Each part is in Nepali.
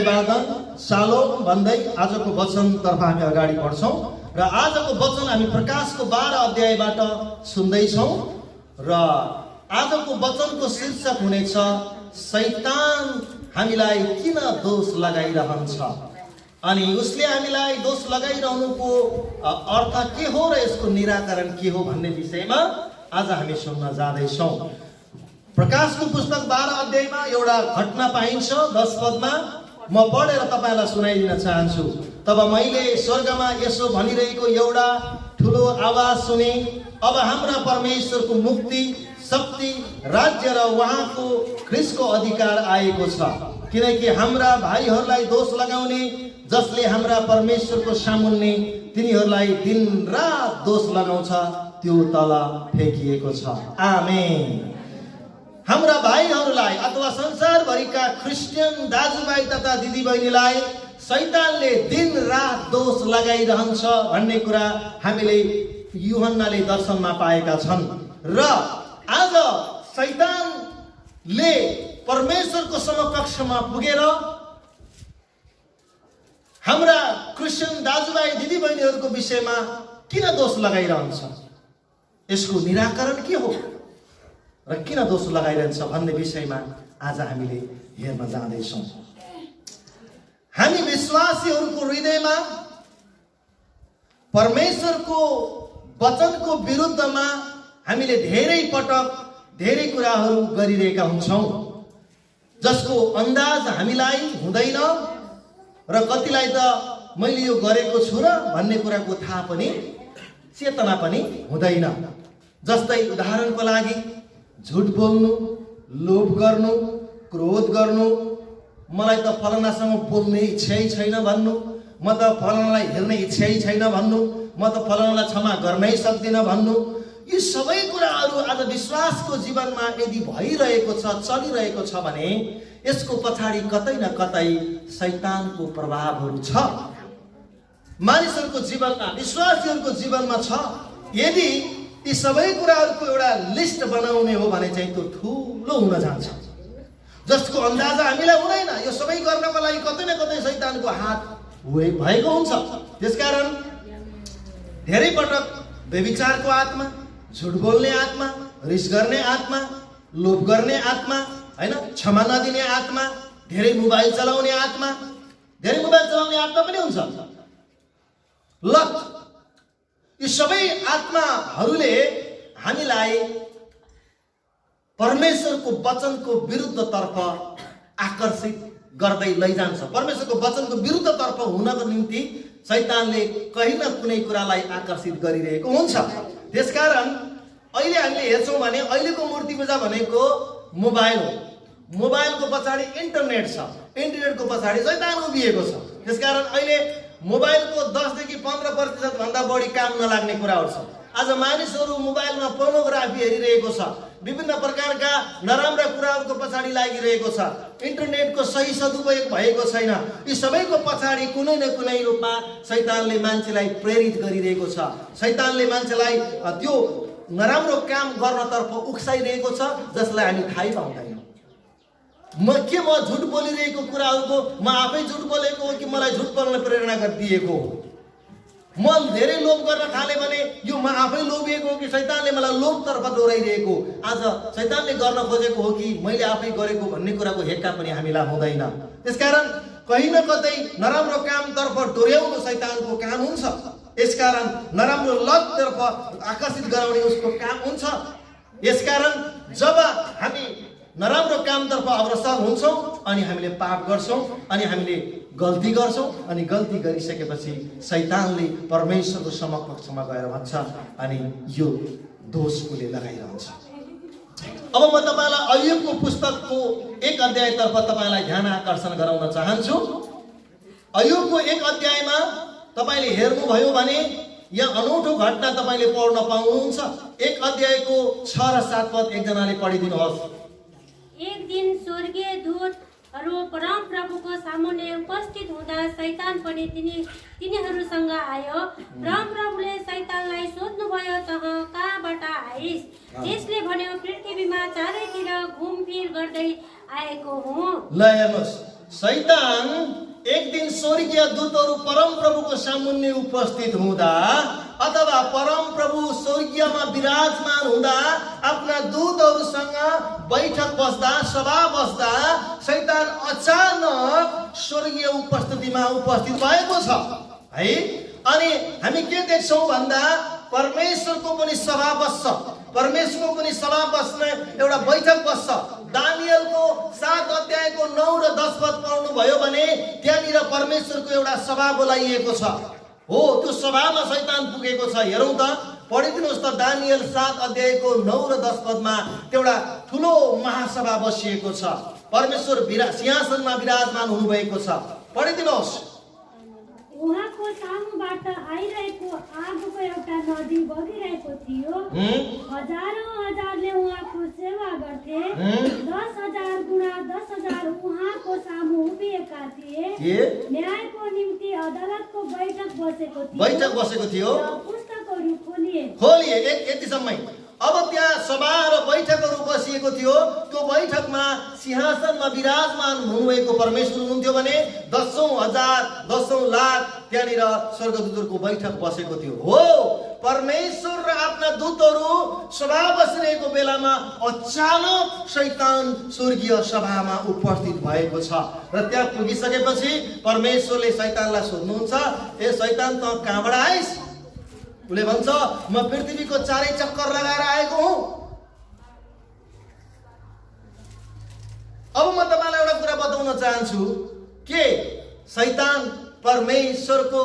अभिवादन शालोम भन्दै आजको वचनतर्फ हामी अगाडि बढ्छौँ र आजको वचन हामी प्रकाशको 12 अध्यायबाट सुन्दैछौँ र आजको वचनको शीर्षक हुनेछ शैतान हामीलाई किन दोष लगाइरहन्छ अनि उसले हामीलाई दोष लगाइरहनुको अर्थ के हो र यसको निराकरण के हो भन्ने विषयमा आज हामी सुन्न जाँदैछौँ। प्रकाशको पुस्तक 12 अध्यायमा एउटा घटना पाइन्छ 10 पदमा। म पढेर तपाईलाई सुनाइदिन चाहन्छु। तब मैले स्वर्गमा यसो भनिरहेको एउटा ठुलो आवाज सुने, अब हाम्रा परमेश्वरको मुक्ति, शक्ति, राज्य र उहाँको ख्रीष्टको अधिकार आएको छ, किनकि हाम्रा भाइहरूलाई दोष लगाउने जसले हाम्रा परमेश्वरको सामुन्ने तिनीहरूलाई दिनरात दोष लगाउँछ त्यो तल फ्याँकिएको छ। आमेन। हाम्रा भाइहरूलाई अथवा संसारभरिका क्रिस्चियन दाजुभाइ तथा दिदीबहिनीलाई शैतानले दिन रात दोष लगाइरहन्छ भन्ने कुरा हामीले यूहन्नाले दर्शनमा पाएका छन्। र आज शैतानले परमेश्वरको समकक्षमा पुगेर हाम्रा क्रिस्चियन दाजुभाइ दिदीबहिनीहरूको विषयमा किन दोष लगाइरहन्छ, यसको निराकरण के हो र किन दोष लगाइरहन्छ भन्ने विषयमा आज हामीले हेर्न जाँदैछौँ। हामी विश्वासीहरूको हृदयमा परमेश्वरको वचनको विरुद्धमा हामीले धेरै पटक धेरै कुराहरू गरिरहेका हुन्छौँ, जसको अन्दाज हामीलाई हुँदैन र कतिलाई त मैले यो गरेको छु र भन्ने कुराको थाहा पनि चेतना पनि हुँदैन। जस्तै उदाहरणको लागि झुट बोल्नु, लोभ गर्नु, क्रोध गर्नु, मलाई त फलानासँग बोल्ने इच्छै छैन भन्नु, म त फलानालाई हेर्ने इच्छै छैन भन्नु, म त फलानालाई क्षमा गर्नै सक्दिनँ भन्नु। यी सबै कुराहरू आज विश्वासको जीवनमा यदि भइरहेको छ, चलिरहेको छ भने यसको पछाडि कतै न कतै शैतानको प्रभावहरू छ। मानिसहरूको जीवनमा, विश्वासीहरूको जीवनमा छ। यदि यी सबै कुराहरूको एउटा लिस्ट बनाउने हो भने चाहिँ त्यो ठुलो हुन जान्छ, जसको अन्दाजा हामीलाई हुँदैन। यो सबै गर्नको लागि कतै न कतै शैतानको हात भएको हुन्छ। त्यसकारण धेरै पटक व्यभिचारको आत्मा, झुट बोल्ने आत्मा, रिस गर्ने आत्मा, लोभ गर्ने आत्मा, हैन, क्षमा नदिने आत्मा, धेरै मोबाइल चलाउने आत्मा, पनि हुन्छ। लत, यी सबै आत्माहरूले हामीलाई परमेश्वरको वचनको विरुद्धतर्फ आकर्षित गर्दै लैजान्छ। परमेश्वरको वचनको विरुद्धतर्फ हुनको निम्ति शैतानले कहीँ न कुनै कुरालाई आकर्षित गरिरहेको हुन्छ। त्यसकारण अहिले हामीले हेर्छौँ भने अहिलेको मूर्ति पूजा भनेको मोबाइल हो। मोबाइलको पछाडि इन्टरनेट छ, इन्टरनेटको पछाडि शैतान उभिएको छ। त्यसकारण अहिले मोबाइलको 10 देखि 15% भन्दा बढी काम नलाग्ने कुराहरू छ। आज मानिसहरू मोबाइलमा पोर्नोग्राफी हेरिरहेको छ, विभिन्न प्रकारका नराम्रा कुराहरूको पछाडि लागिरहेको छ, इन्टरनेटको सही सदुपयोग भएको छैन। यी सबैको पछाडि कुनै न कुनै रूपमा शैतानले मान्छेलाई प्रेरित गरिरहेको छ। शैतानले मान्छेलाई त्यो नराम्रो काम गर्नतर्फ उक्साइरहेको छ, जसलाई हामी थाहै पाउँदैनौँ। म झुट बोलिरहेको कुराहरूको म आफै झुट बोलेको हो कि मलाई झुट बोल्न प्रेरणा गरिदिएको हो? म धेरै लोभ गर्न थालेँ भने यो म आफै लोभिएको हो कि शैतानले मलाई लोभतर्फ डोराइरहेको? आज शैतानले गर्न खोजेको हो कि मैले आफै गरेको भन्ने कुराको हेक्का पनि हामीलाई हुँदैन। त्यसकारण कहीँ न कतै नराम्रो कामतर्फ डोर्याउनु शैतानको काम हुन्छ। यसकारण नराम्रो लततर्फ आकर्षित गराउने उसको काम हुन्छ। यसकारण जब हामी नराम्रो कामतर्फ अग्रसर हुन्छौँ अनि हामीले पाप गर्छौँ अनि हामीले गल्ती गर्छौँ अनि गल्ती गरिसकेपछि शैतानले परमेश्वरको समकक्षमा गएर भन्छ अनि यो दोष उसले लगाइरहन्छ। अब म तपाईलाई अय्युबको पुस्तकको 1 अध्यायतर्फ तपाईलाई ध्यान आकर्षण गराउन चाहन्छु। अय्युबको 1 अध्यायमा तपाईले हेर्नुभयो भने यहाँ अनौठो घटना तपाईले पढ्न पाउनुहुन्छ। 1 अध्यायको 6 र 7 पद एकजनाले पढिदिनुहोस्। एक दिन स्वर्गीय दूतहरू परम प्रभुको सामुन्ने उपस्थित हुँदा शैतान पनि तिनीहरूसँग आयो। परम प्रभुले शैतानलाई सोध्नुभयो, तँ कहाँबाट आइस? त्यसले भन्यो, पृथ्वीमा चारैतिर घुमफिर गर्दै आएको हुँ। ल हेर्नुहोस्, शैतान एक दिन स्वर्गीय दूतहरू परम प्रभुको सामुन्ने उपस्थित हुँदा अथवा परम प्रभु स्वर्गीयमा विराजमान हुँदा आफ्ना दूतहरूसँग बैठक बस्दा सभा बस्दा शैतान अचानक स्वर्गीय उपस्थितिमा उपस्थित भएको छ है। अनि हामी के देख्छौँ भन्दा परमेश्वरको पनि सभा बस्छ, परमेश्वरको पनि सभा बस्ने एउटा बैठक बस्छ। दानियलको 7 अध्यायको 9 र 10 पद पढ्नुभयो भने त्यहाँनिर परमेश्वरको एउटा सभा बोलाइएको छ। हो, त्यो सभामा शैतान पुगेको छ। हेरौँ त, पढिदिनुहोस् त दानियल 7 अध्यायको 9 र 10 पदमा एउटा ठुलो महासभा बसिएको छ। परमेश्वर सिंहासनमा विराजमान हुनुभएको छ। पढिदिनुहोस्। उहाँको सामुबाट आइरहेको आगोको एउटा नदी बगिरहेको थियो। हजारौं हजारले उहाँको सेवा गर्थे। 10,000 गुणा 10,000 उहाँको सामु उभिएका थिए। न्यायको निम्ति अदालतको बैठक बसेको थियो। पुस्तकहरू खोलिए यतिसम्मै। अब त्यहाँ सभा र बैठकहरू बसिएको थियो। त्यो बैठकमा सिंहासनमा विराजमान हुनुभएको परमेश्वर हुनुहुन्थ्यो भने 10,000 10 लाख त्यहाँनिर स्वर्गदूतहरूको बैठक बसेको थियो। हो, परमेश्वर र आफ्ना दूतहरू सभा बसिरहेको बेलामा अचानक शैतान स्वर्गीय सभामा उपस्थित भएको छ। र त्यहाँ पुगिसकेपछि परमेश्वरले शैतानलाई सोध्नुहुन्छ, ए शैतान त कहाँबाट आइस? उसले भन्छ, म पृथ्वीको चारै चक्कर लगाएर आएको हुँ। अब म तपाईलाई एउटा कुरा बताउन चाहन्छु के शैतान परमेश्वरको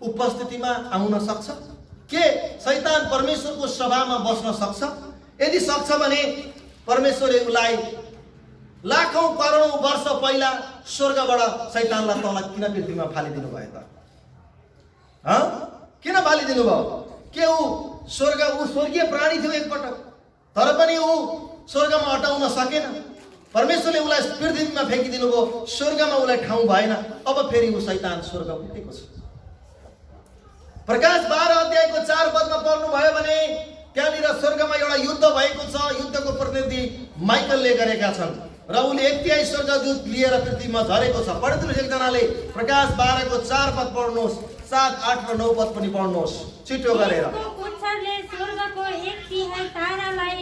उपस्थितिमा आउन सक्छ? के शैतान परमेश्वरको सभामा बस्न सक्छ? यदि सक्छ भने परमेश्वरले उसलाई लाखौं करोडौं वर्ष पहिला स्वर्गबाट शैतानलाई तल किन पृथ्वीमा फालिदिनु भयो त? किन फालिदिनु भयो? के ऊ स्वर्गीय प्राणी थियो एकपटक, तर पनि ऊ स्वर्गमा हटाउन सकेन। परमेश्वरले उसलाई पृथ्वीमा फ्याँकिदिनु भयो, स्वर्गमा उसलाई ठाउँ भएन। अब फेरि ऊ शैतान स्वर्ग पुगेको छ। प्रकाश 12 अध्यायको 4 पदमा पढ्नुभयो भने त्यहाँनिर स्वर्गमा एउटा युद्ध भएको छ। युद्धको प्रतिनिधि माइकलले गरेका छन् र उले 1/3 स्वर्गदूत लिएर पृथ्वीमा झरेको छ। पढिदिनुहोस् एकजनाले प्रकाश 12 को 4 पद पढ्नुहोस्, 7, 8 र 9 पद पनि पढ्नुहोस् छिटो गरेर। पुच्छरले स्वर्गको 1/3 तारालाई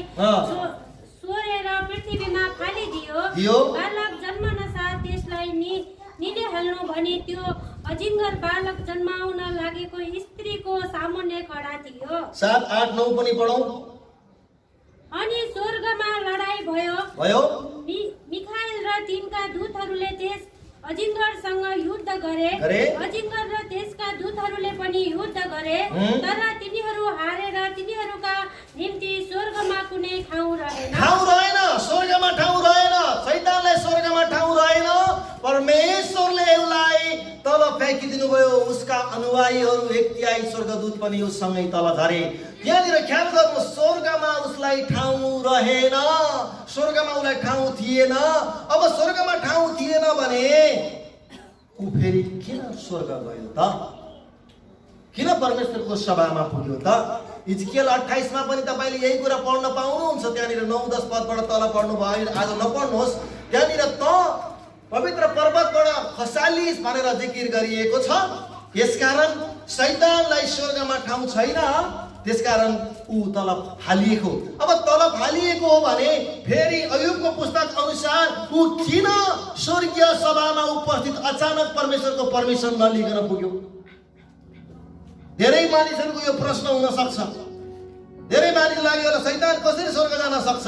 सोरेर पृथ्वीमा फालिदियो। बालक जन्मनसाथ त्यसलाई निलिहाल्नु भने त्यो अजिङ्गर बालक जन्माउन लागेको स्त्रीको सामुन्ने खडा थियो। 7, 8, 9 पनि पढौँ। अनि स्वर्गमा लडाई भयो। मिखाएल र तिनका दूतहरूले त्यस अजिङ्गरसँग युद्ध गरे। अजिङ्गर र त्यसका दूतहरूले पनि युद्ध गरे, तर तिनीहरू हारेर तिनीहरूका निम्ति स्वर्गमा कुनै ठाउँ रहेन। स्वर्गमा ठाउँ रहेन। शैतानलाई स्वर्गमा ठाउँ रहेन। परमेश्वरले उसलाई तल फ्याँकिदिनु भयो। उसका अनुयायीहरू 1/3 स्वर्गदूत पनि उससँगै तल झरे। यहाँनिर ख्याल गर्नु, स्वर्गमा उसलाई ठाउँ रहेन। स्वर्गमा उसलाई ठाउँ थिएन। अब स्वर्गमा ठाउँ थिएन भने ऊ फेरि किन स्वर्ग गयो त? किन परमेश्वरको सभामा पुग्यो त? हिजकियल 28 मा पनि तपाईले यही कुरा पढ्न पाउनुहुन्छ। त्यहाँनिर 9-10 पदबाट तल पढ्नु भयो, आज नपढ्नुहोस्। त्यहाँनिर त पवित्र पर्वतबाट खसालिस भनेर जिकिर गरिएको छ। यसकारण शैतानलाई स्वर्गमा ठाउँ छैन, त्यसकारण ऊ तल हालिएको। अब तल हालिएको हो भने फेरि अयुबको पुस्तक अनुसार ऊ किन स्वर्गीय सभामा उपस्थित अचानक परमेश्वरको परमिसन नलिकन पुग्यो? धेरै मानिसहरूको यो प्रश्न हुन सक्छ। धेरै मानिस लाग्यो होला शैतान कसरी स्वर्ग जान सक्छ?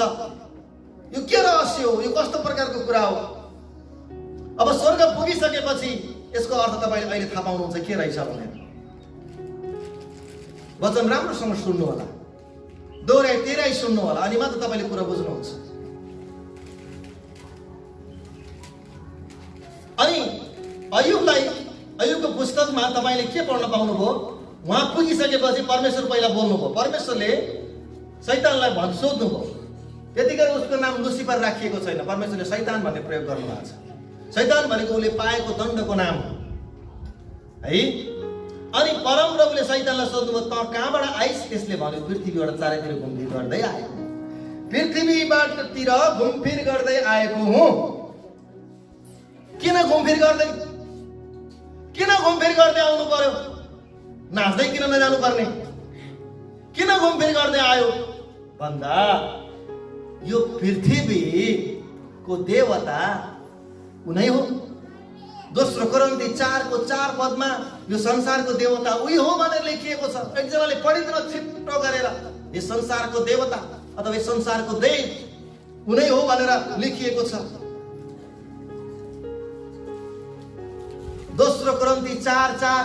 यो के रहस्य हो? यो कस्तो प्रकारको कुरा हो? अब स्वर्ग पुगिसकेपछि यसको अर्थ तपाईले अहिले थाहा पाउनुहुन्छ के रहेछ भनेर। वचन राम्रोसँग सुन्नु होला, दोहोऱ्याइ तेह्राइ सुन्नु होला, अनि मात्र तपाईले कुरा बुझ्नुहुन्छ। अनि अयुबको पुस्तकमा तपाईले के पढ्न पाउनुभयो? उहाँ पुगिसकेपछि परमेश्वर पहिला बोल्नुभयो। परमेश्वरले शैतानलाई सोध्नुभयो। त्यतिखेर उसको नाम लुसिफर राखिएको छैन, परमेश्वरले शैतान भन्ने प्रयोग गर्नुभएको छ। शैतान भनेको उसले पाएको दण्डको नाम हो है। अनि परमप्रभुले शैतानलाई सोध्नुभयो, त कहाँबाट आइस? त्यसले भन्यो, पृथ्वीबाट चारैतिर घुमफिर गर्दै आएको हुँ। पृथ्वीबाटतिर घुमफिर गर्दै आएको हुँ। किन घुमफिर गर्दै आउनु पर्यो? नाच्दै किन नजानु पर्ने? किन घुमफिर गर्दै आयो भन्दा यो पृथ्वीको देवता उनै हो। दोस्रो कोरिन्थी 4:4 पदमा यो संसारको देवता उही हो भनेर लेखिएको छ। एकजनाले पढिदिन छिट्टो गरेर, यो संसारको देवता अथवा यो संसारको देव उनै हो भनेर लेखिएको छ। दोस्रो कोरिन्थी 4:4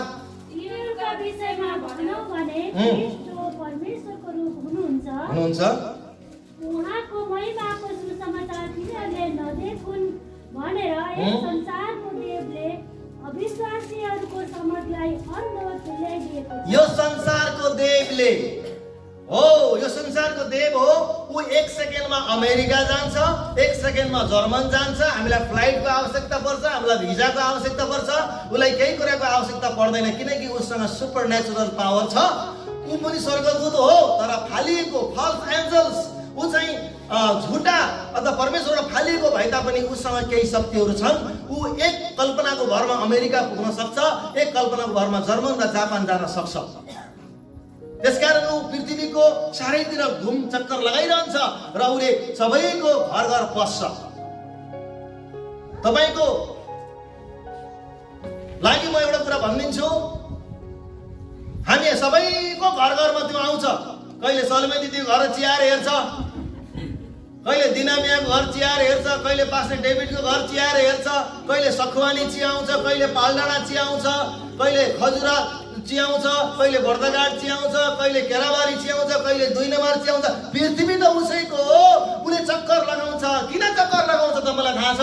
यीशुका विषयमा भनौँ भने ख्रीष्ट परमेश्वरको रूप हुनुहुन्छ। उहाँको महिमाको सुसमाचार तिनीहरूले नदेखुन् भनेर यस संसारको देवले अविश्वासीहरूको समझलाई अन्ध तुल्याइदिएको छ। यो संसारको देवले हो, यो संसारको देव हो। ऊ 1 सेकेन्डमा अमेरिका जान्छ, 1 सेकेन्डमा जर्मन जान्छ। हामीलाई फ्लाइटको आवश्यकता पर्छ, हामीलाई भिजाको आवश्यकता पर्छ, उसलाई केही कुराको आवश्यकता पर्दैन, किनकि उसँग सुपर नेचुरल पावर छ। ऊ पनि स्वर्गदूत हो, तर फालिएको फल्स एन्जल्स, ऊ चाहिँ झुटा अथवा परमेश्वरबाट फालिएको भए तापनि उसँग केही शक्तिहरू छन्। ऊ एक कल्पनाको भरमा अमेरिका पुग्न सक्छ, एक कल्पनाको भरमा जर्मन र जापान जान सक्छ। त्यसकारण ऊ पृथ्वीको चारैतिर घुम चक्कर लगाइरहन्छ र उसले सबैको घर घर पस्छ। तपाईको लागि म एउटा कुरा भनिदिन्छु, हामी सबैको घर घरमा त्यो आउँछ। कहिले सलमे दिदीको घर चियाएर हेर्छ, कहिले दिनामियाको घर चियाएर हेर्छ, कहिले पास्टर डेभिडको घर चियाएर हेर्छ, कहिले सखुवानी चियाउँछ, कहिले पालडाँडा चियाउँछ, कहिले खजुरा चियाउँछ, कहिले बर्दघाट चियाउँछ, कहिले केराबारी चियाउँछ, कहिले 2 नम्बर चियाउँछ। पृथ्वी त उसैको हो, उसले चक्कर लगाउँछ। किन चक्कर लगाउँछ तपाईँलाई थाहा छ?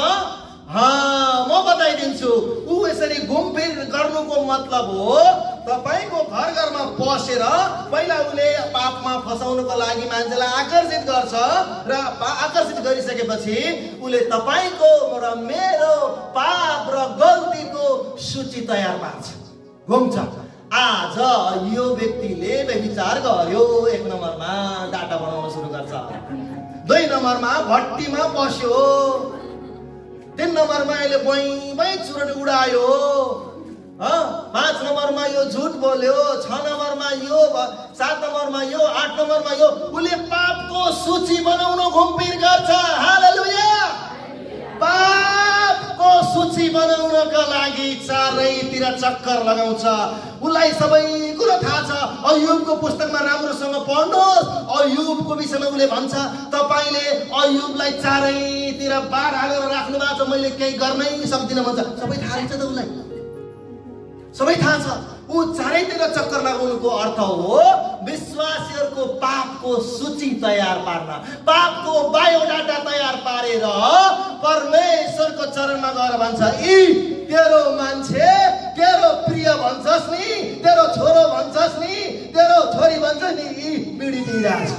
म बताइदिन्छु। ऊ यसरी घुमफिर गर्नुको मतलब हो तपाईको घर घरमा पसेर पहिला उसले पापमा फसाउनको लागि मान्छेलाई आकर्षित गर्छ र आकर्षित गरिसकेपछि उसले तपाईको र मेरो पाप र गल्तीको सूची तयार पार्छ, घुम्छ। आज यो व्यक्तिले व्यभिचार गर्यो, 1 नम्बरमा डाटा बनाउन सुरु गर्छ, 2 नम्बरमा भट्टीमा पस्यो, 3 नम्बरमा यसले बैँ चुरोट उडायो, 5 नम्बरमा यो झुट बोल्यो, 6 नम्बरमा यो, 7 नम्बरमा यो, 8 नम्बरमा यो। उसले पापको सूची बनाउन घुमफिर गर्छ। हालेलुया! पापको सूची बनाउनका लागि चारैतिर चक्कर लगाउँछ। उसलाई सबै कुरो थाहा छ। अय्युबको पुस्तकमा राम्रोसँग पढ्नुहोस्। अय्युबको विषयमा उसले भन्छ, तपाईले अय्युबलाई चारैतिर बार हालेर राख्नु भएको छ, मैले केही गर्नै सक्दिनँ भन्छ। सबै थाहा रहेछ त उसलाई, सबै थाहा छ। ऊ चारैतिर चक्कर लगाउनुको अर्थ हो विश्वासीहरूको पापको सूची तयार पार्न, पापको बायोडाटा तयार पारेर परमेश्वरको चरणमा गएर भन्छ, यी तेरो मान्छे, तेरो प्रिय भन्छस् नि, तेरो छोरो भन्छस् नि, तेरो छोरी भन्छ नि, यी बिडी पिइरहेछ,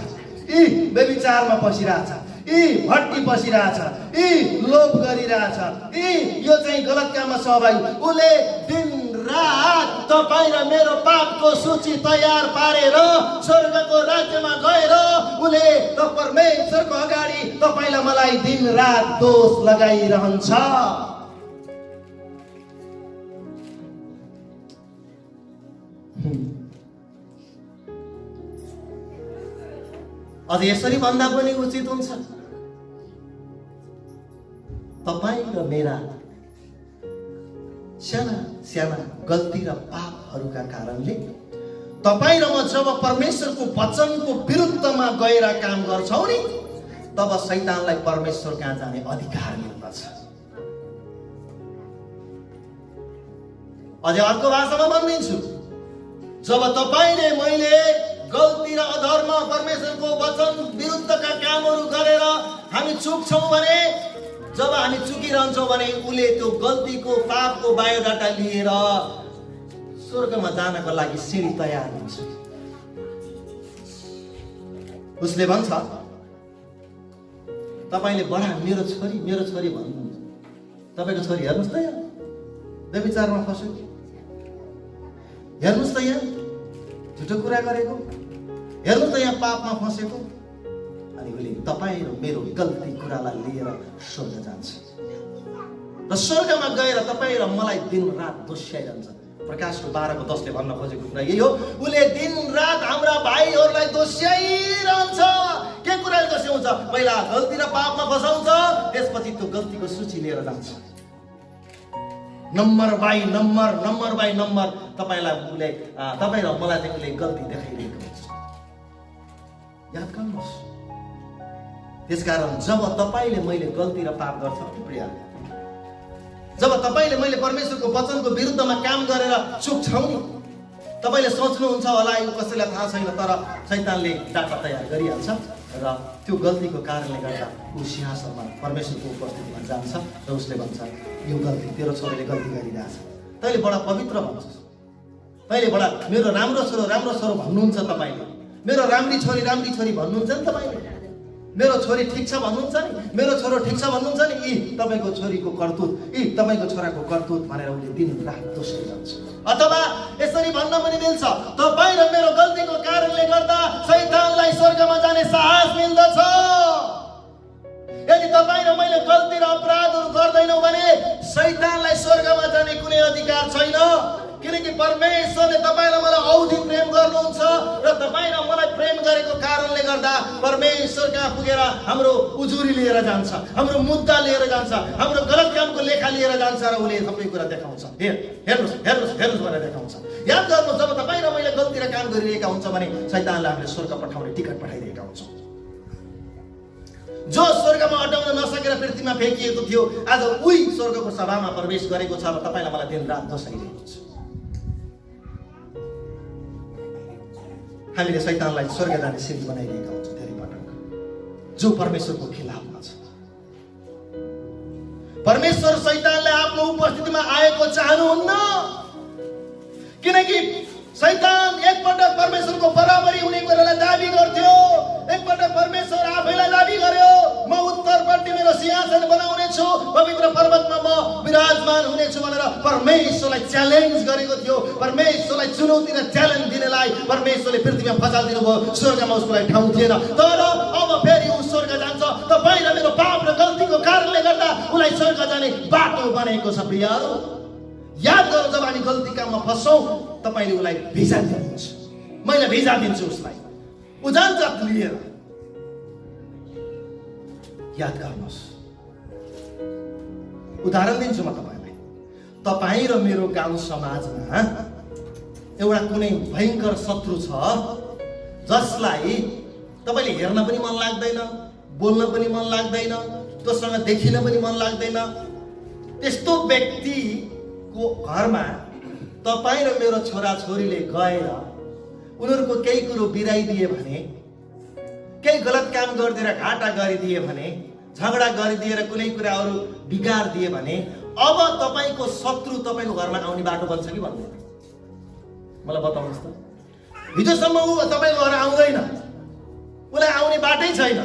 यी व्यभिचारमा पसिरहेछ, यी भट्टी पसिरहेछ, यी लोभ गरिरहेछ, यी यो चाहिँ गलत काममा सहभागी। उसले दिन रात तपाईँ र मेरो पापको सूची तयार पारेर स्वर्गको राज्यमा गएर उसले त परमेश्वरको अगाडि तपाईँलाई मलाई दिन रात दोष लगाइरहन्छ। अझ यसरी भन्दा पनि उचित हुन्छ, तपाईँ र मेरा साना साना गल्ती र पापहरूका कारणले तपाईँ र म जब परमेश्वरको वचनको विरुद्धमा गएर काम गर्छौँ नि, तब शैतानलाई परमेश्वर कहाँ जाने अधिकार मिल्दछ। अझै अर्को भाषामा भनिदिन्छु, जब तपाईँले मैले गल्ती र अधर्म परमेश्वरको वचन विरुद्धका कामहरू गरेर हामी चुक्छौँ भने, जब हामी चुकिरहन्छौँ भने उसले त्यो गल्तीको पापको बायोडाटा लिएर स्वर्गमा जानको लागि सिडी तयार हुन्छ। उसले भन्छ, तपाईँले बडा मेरो छोरी भन्नुहुन्छ, तपाईँको छोरी हेर्नुहोस् त यहाँ व्यभिचारमा फस्यो, हेर्नुहोस् त यहाँ झुटो कुरा गरेको, हेर्नुहोस् त यहाँ पापमा फसेको। अनि उसले तपाईँ र मेरो गल्ती कुरालाई लिएर स्वर्ग जान्छ। र स्वर्गमा गएर तपाईँ र मलाई दिनरात दोस्याइरहन्छ। प्रकाशको 12:10 भन्न खोजेको कुरा यही हो। उसले दिनरात हाम्रा भाइहरूलाई दोस्याइरहन्छ। के कुराले दोस्याउँछ? पहिला गल्ती र पापमा फसाउँछ, त्यसपछि त्यो गल्तीको सूची लिएर जान्छ। नम्बर बाई नम्बर तपाईलाई उसले तपाईँ र मलाई चाहिँ उसले गल्ती देखाइरहेको हुन्छ। याद गर्नुहोस्। त्यसकारण जब तपाईँले मैले गल्ती र पाप गर्छ प्रिय, जब तपाईँले मैले परमेश्वरको वचनको विरुद्धमा काम गरेर चुक्छौँ नि, तपाईँले सोच्नुहुन्छ होला यो कसैलाई थाहा छैन, तर शैतानले डाटा तयार गरिहाल्छ र त्यो गल्तीको कारणले गर्दा ऊ सिंहासनमा परमेश्वरको उपस्थितिमा जान्छ र उसले भन्छ यो गल्ती तेरो छोरीले गल्ती गरिरहेछ, तैँले बडा पवित्र भन्छस्, तैँले बडा मेरो राम्रो छोरो भन्नुहुन्छ, तपाईँले मेरो राम्री छोरी भन्नुहुन्छ नि, तपाईँले मेरो छोरी ठिक छ भन्नुहुन्छ नि, मेरो छोरो ठिक छ भन्नुहुन्छ नि, यी तपाईँको छोरीको करतुत, यी तपाईँको छोराको करतुत भनेर उसले दिन रात दोस्याइरहन्छ। अथवा यसरी भन्न पनि मिल्छ, तपाईँ र मेरो गल्तीको कारणले गर्दा शैतानलाई स्वर्गमा जाने साहस मिल्दछ। यदि तपाईँ र मैले गल्ती र अपराधहरू गर्दैनौँ भने शैतानलाई स्वर्गमा जाने कुनै अधिकार छैन। किनकि परमेश्वरले तपाईँ र मलाई औधी प्रेम गर्नुहुन्छ र तपाईँ र मलाई प्रेम गरेको कारणले गर्दा परमेश्वर कहाँ पुगेर हाम्रो उजुरी लिएर जान्छ, हाम्रो मुद्दा लिएर जान्छ, हाम्रो गलत कामको लेखा लिएर जान्छ र उसले सबै कुरा देखाउँछ। हेर्नुहोस् भनेर देखाउँछ। याद गर्नुहोस्, जब तपाईँ र मैले गल्ती र काम गरिरहेका हुन्छ भने शैतानले हामीले स्वर्ग पठाउने टिकट पठाइरहेका हुन्छौँ। जो स्वर्गमा अटाउन नसकेर पृथ्वीमा फ्याँकिएको थियो आज उही स्वर्गको सभामा प्रवेश गरेको छ र तपाईँलाई मलाई दिन रात दोस्याइरहेको छ। हामीले शैतानलाई स्वर्ग जाने सिद्ध बनाइरहेका हुन्छौँ धेरै पटक, जो परमेश्वरको खिलाफमा छ। परमेश्वर शैतानलाई आफ्नो उपस्थितिमा आएको चाहनुहुन्न, किनकि शैतान एकपटक परमेश्वरको बराबरी हुने कुरालाई दाबी गर्थ्यो। एकपटक परमेश्वर आफैलाई दाबी गर्यो, म उत्तरपट्टि मेरो सिंहासन बनाउने छु, पवित्र पर्वतमा म विराजमान हुनेछु भनेर परमेश्वरलाई च्यालेन्ज गरेको थियो। परमेश्वरलाई चुनौती र च्यालेन्ज दिनेलाई परमेश्वरले पृथ्वीमा फसालिदिनु भयो, स्वर्गमा उसको लागि ठाउँ थिएन। तर अब फेरि ऊ स्वर्ग जान्छ। तपाईँ र मेरो पाप र गल्तीको कारणले गर्दा उसलाई स्वर्ग जाने बाटो बनेको छ। प्रियहरू, याद गर्नु, जब हामी गल्ती काममा फस्छौँ तपाईँले उसलाई भिजा दिनुहुन्छ, मैले भिजा दिन्छु उसलाई, ऊ जान्छ लिएर। याद गर्नुहोस्, उदाहरण दिन्छु म तपाईँलाई। तपाईँ र मेरो गाउँ समाजमा एउटा कुनै भयङ्कर शत्रु छ जसलाई तपाईँले हेर्न पनि मन लाग्दैन, बोल्न पनि मन लाग्दैन, त्योसँग देखिन पनि मन लाग्दैन। त्यस्तो व्यक्तिको घरमा तपाईँ र मेरो छोराछोरीले गएर उनीहरूको केही कुरो बिराइदिए भने, केही गलत काम गरिदिएर घाटा गरिदिए भने, झगडा गरिदिएर कुनै कुराहरू बिगारिदिए भने अब तपाईँको शत्रु तपाईँको घरमा आउने बाटो बन्छ कि भन्दैन? मलाई बताउनुहोस् त। हिजोसम्म ऊ तपाईँको घर आउँदैन, उसलाई आउने बाटै छैन,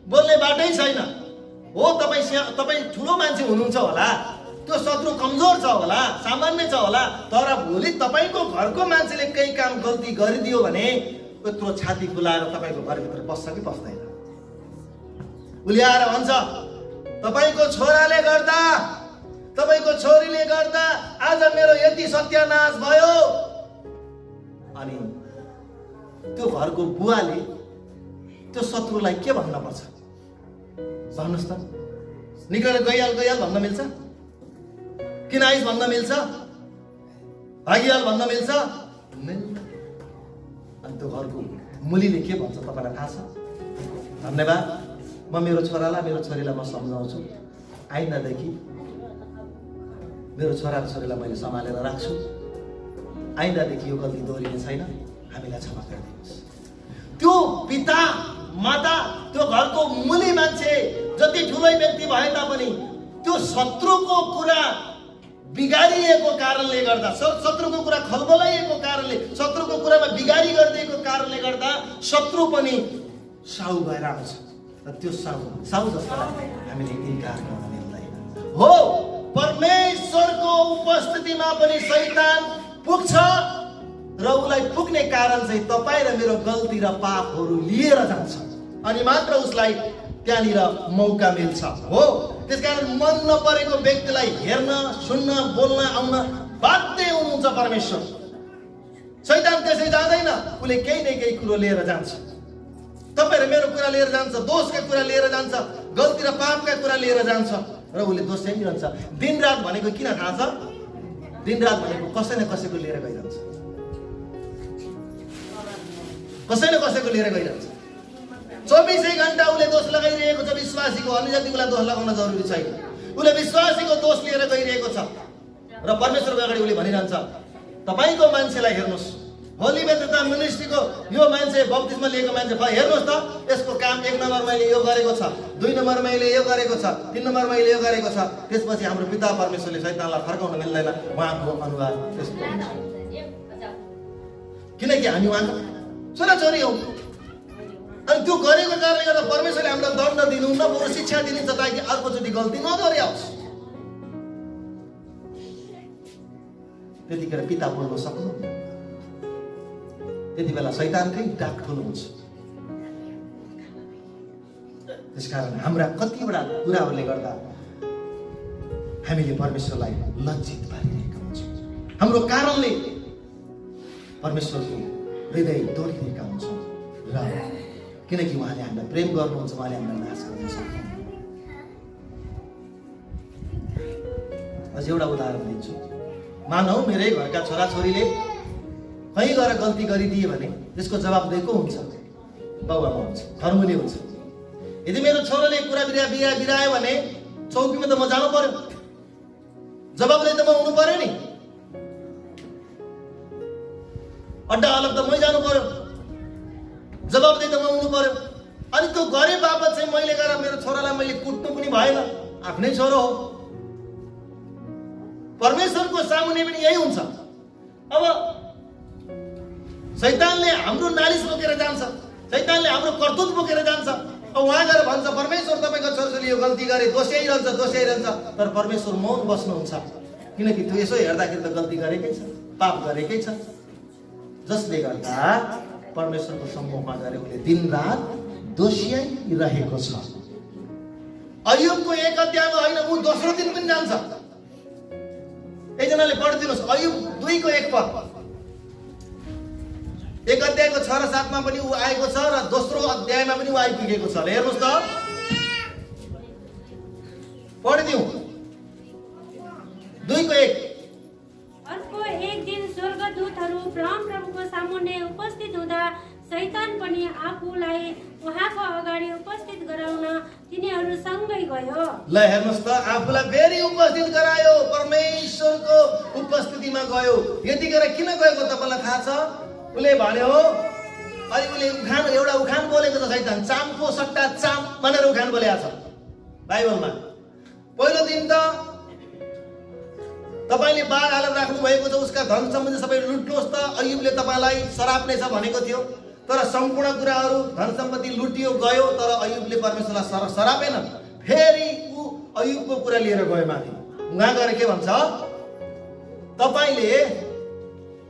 बोल्ने बाटै छैन। हो, तपाईँ ठुलो मान्छे हुनुहुन्छ होला, त्यो शत्रु कमजोर छ होला, सामान्य छ होला, तर भोलि तपाईँको घरको मान्छेले केही काम गल्ती गरिदियो भने यत्रो छाती फुलाएर तपाईँको घरभित्र पस्छ कि पस्दैन? उसले आएर भन्छ तपाईँको छोराले गर्दा, तपाईँको छोरीले गर्दा आज मेरो यति सत्यानाश भयो। अनि त्यो घरको बुवाले त्यो शत्रुलाई के भन्न पर्छ? भन्नुहोस् त। निकालेर गइहाल भन्न मिल्छ? किन आइस भन्न मिल्छ? भागिहाल भन्न मिल्छ? अनि त्यो घरको मुलीले के भन्छ तपाईँलाई थाहा छ? धन्यवाद, म मेरो छोरालाई मेरो छोरीलाई म सम्झाउँछु, आइन्दादेखि मेरो छोरा र छोरीलाई मैले सम्हालेर राख्छु, आइन्दादेखि यो गल्ती दोहोरिने छैन, हामीलाई क्षमा गरिदिनुहोस्। त्यो पिता माता, त्यो घरको मुली मान्छे जति ठुलै व्यक्ति भए तापनि त्यो शत्रुको कुरा बिगारिएको कारणले गर्दा, शत्रुको कुरा खलबलाइएको कारणले, शत्रुको कुरामा बिगारी गरिदिएको कारणले गर्दा शत्रु पनि साउ भएर आउँछ र त्यो साउ जसलाई हामीले इन्कार गर्न मिल्दैन। हो, परमेश्वरको उपस्थितिमा पनि शैतान पुग्छ र उसलाई पुग्ने कारण चाहिँ तपाईँ र मेरो गल्ती र पापहरू लिएर जान्छ, अनि मात्र उसलाई त्यहाँनिर मौका मिल्छ। हो, त्यसकारण मन नपरेको व्यक्तिलाई हेर्न, सुन्न, बोल्न, आउन बाध्य हुनुहुन्छ परमेश्वर। शैतान त्यसै जाँदैन, उसले केही न केही कुरो लिएर जान्छ। तपाईँ र मेरो कुरा लिएर जान्छ, दोषका कुरा लिएर जान्छ, गल्ती र पापका कुरा लिएर जान्छ र उसले दोष चाहिँ रहन्छ। दिनरात भनेको किन थाहा छ? दिनरात भनेको कसै न कसैको लिएर गइरहन्छ, कसै न कसैको लिएर गइरहन्छ। 24 घण्टा उसले दोष लगाइरहेको छ विश्वासीको। अन्य जाति उसलाई दोष लगाउन जरुरी छैन, उसले विश्वासीको दोष लिएर गइरहेको छ र परमेश्वरको अगाडि उसले भनिरहन्छ, तपाईँको मान्छेलाई हेर्नुहोस्, होली बेतता मिनिस्ट्रीको यो मान्छे बप्तिस्मा लिएको मान्छे हेर्नुहोस् त, यसको काम 1 नम्बर मैले यो गरेको छ, 2 नम्बर मैले यो गरेको छ, 3 नम्बर मैले यो गरेको छ। त्यसपछि हाम्रो पिता परमेश्वरले शैतानलाई फर्काउन मिल्दैन, उहाँको अनुहार त्यस्तो हुन्छ। किनकि हामी उहाँको छोराछोरी हौ। अनि त्यो गरेको कारणले गर्दा परमेश्वरले हामीलाई दण्ड दिनुहुन्न, बरु शिक्षा दिनुहुन्छ ताकि अर्कोचोटि गल्ती नगरोस्। त्यतिखेर पिता बोल्न सक्नुहुन्न, त्यति बेला शैतानकै डाक ठुलो हुन्छ। त्यसकारण हाम्रा कतिवटा कुराहरूले गर्दा हामीले परमेश्वरलाई लज्जित पारिरहेका हुन्छौँ। हाम्रो कारणले परमेश्वरको हृदय तोडिरहेका हुन्छौँ र किनकि उहाँले हामीलाई प्रेम गर्नुहुन्छ, उहाँले हामीलाई नाश गर्न सक्नुहुन्छ। अझ एउटा उदाहरण दिन्छु। मानौ मेरै घरका छोराछोरीले कहीँ गएर गल्ती गरिदिए भने त्यसको जवाबदेही को हुन्छ? बाबुआमा हुन्छ, फर्मुले हुन्छ। यदि मेरो छोराले कुरा बिरायो भने चौकीमा त म जानु पर्यो, जवाबदेही त म हुनु पर्यो नि, अड्डा अलग त मै जानु पर्यो, जवाबदेही त म हुनु पर्यो। अनि त्यो गरे बापत चाहिँ मैले गएर मेरो छोरालाई मैले कुट्नु पनि भएन, आफ्नै छोरो हो। परमेश्वरको सामुन्ने पनि यही हुन्छ। अब शैतानले हाम्रो नालिस बोकेर जान्छ, शैतानले हाम्रो कर्तुत बोकेर जान्छ। अब उहाँ गएर भन्छ परमेश्वर तपाईँको छोराछोरीले यो गल्ती गरे, दोष्याइरहन्छ, तर परमेश्वर मौन बस्नुहुन्छ। किनकि त्यो यसो हेर्दाखेरि त गल्ती गरेकै छ, पाप गरेकै छ, जसले गर्दा परमेश्वरको सम्मुखमा गएर उसले दिनरात दोष्याइरहेको छ। अय्युबको 1 अध्यायमा होइन, ऊ दोस्रो दिन पनि जान्छ। एकजनाले पढिदिनुहोस् अय्युब 2 को 1 पद। 1 अध्यायको 6 र 7 मा पनि ऊ आएको छ र दोस्रो अध्यायमा पनि ऊ आइपुगेको छ। हेर्नुहोस् त, पढिदिउँ 2 को 1। अर्को एक दिन स्वर्गदूतहरू परमप्रभुको सामुन्ने उपस्थित हुँदा शैतान पनि आफूलाई उहाँको अगाडि उपस्थित गराउन तिनीहरू सँगै गयो। ल हेर्नुहोस् त, आफूलाई फेरि उपस्थित गरायो, परमेश्वरको उपस्थितिमा गयो। यतिखेर किन गएको तपाईँलाई थाहा छ? उसले भन्यो, अनि उसले एउटा उखान बोलेको छ शैतान, चामको सट्टा चाम भनेर उखान बोलेको छ बाइबलमा। पहिलो दिन त तपाईले बाघ हालेर राख्नु भएको छ, उसका धन सम्बन्धी सबै लुट्नुहोस् त, अय्युबले तपाईँलाई सराप नै छ भनेको थियो। तर सम्पूर्ण कुराहरू धन सम्पत्ति लुटियो गयो, तर अय्युबले परमेश्वरलाई सरापेन। फेरि ऊ अय्युबको कुरा लिएर गयो माथि। उहाँ गएर के भन्छ? तपाईँले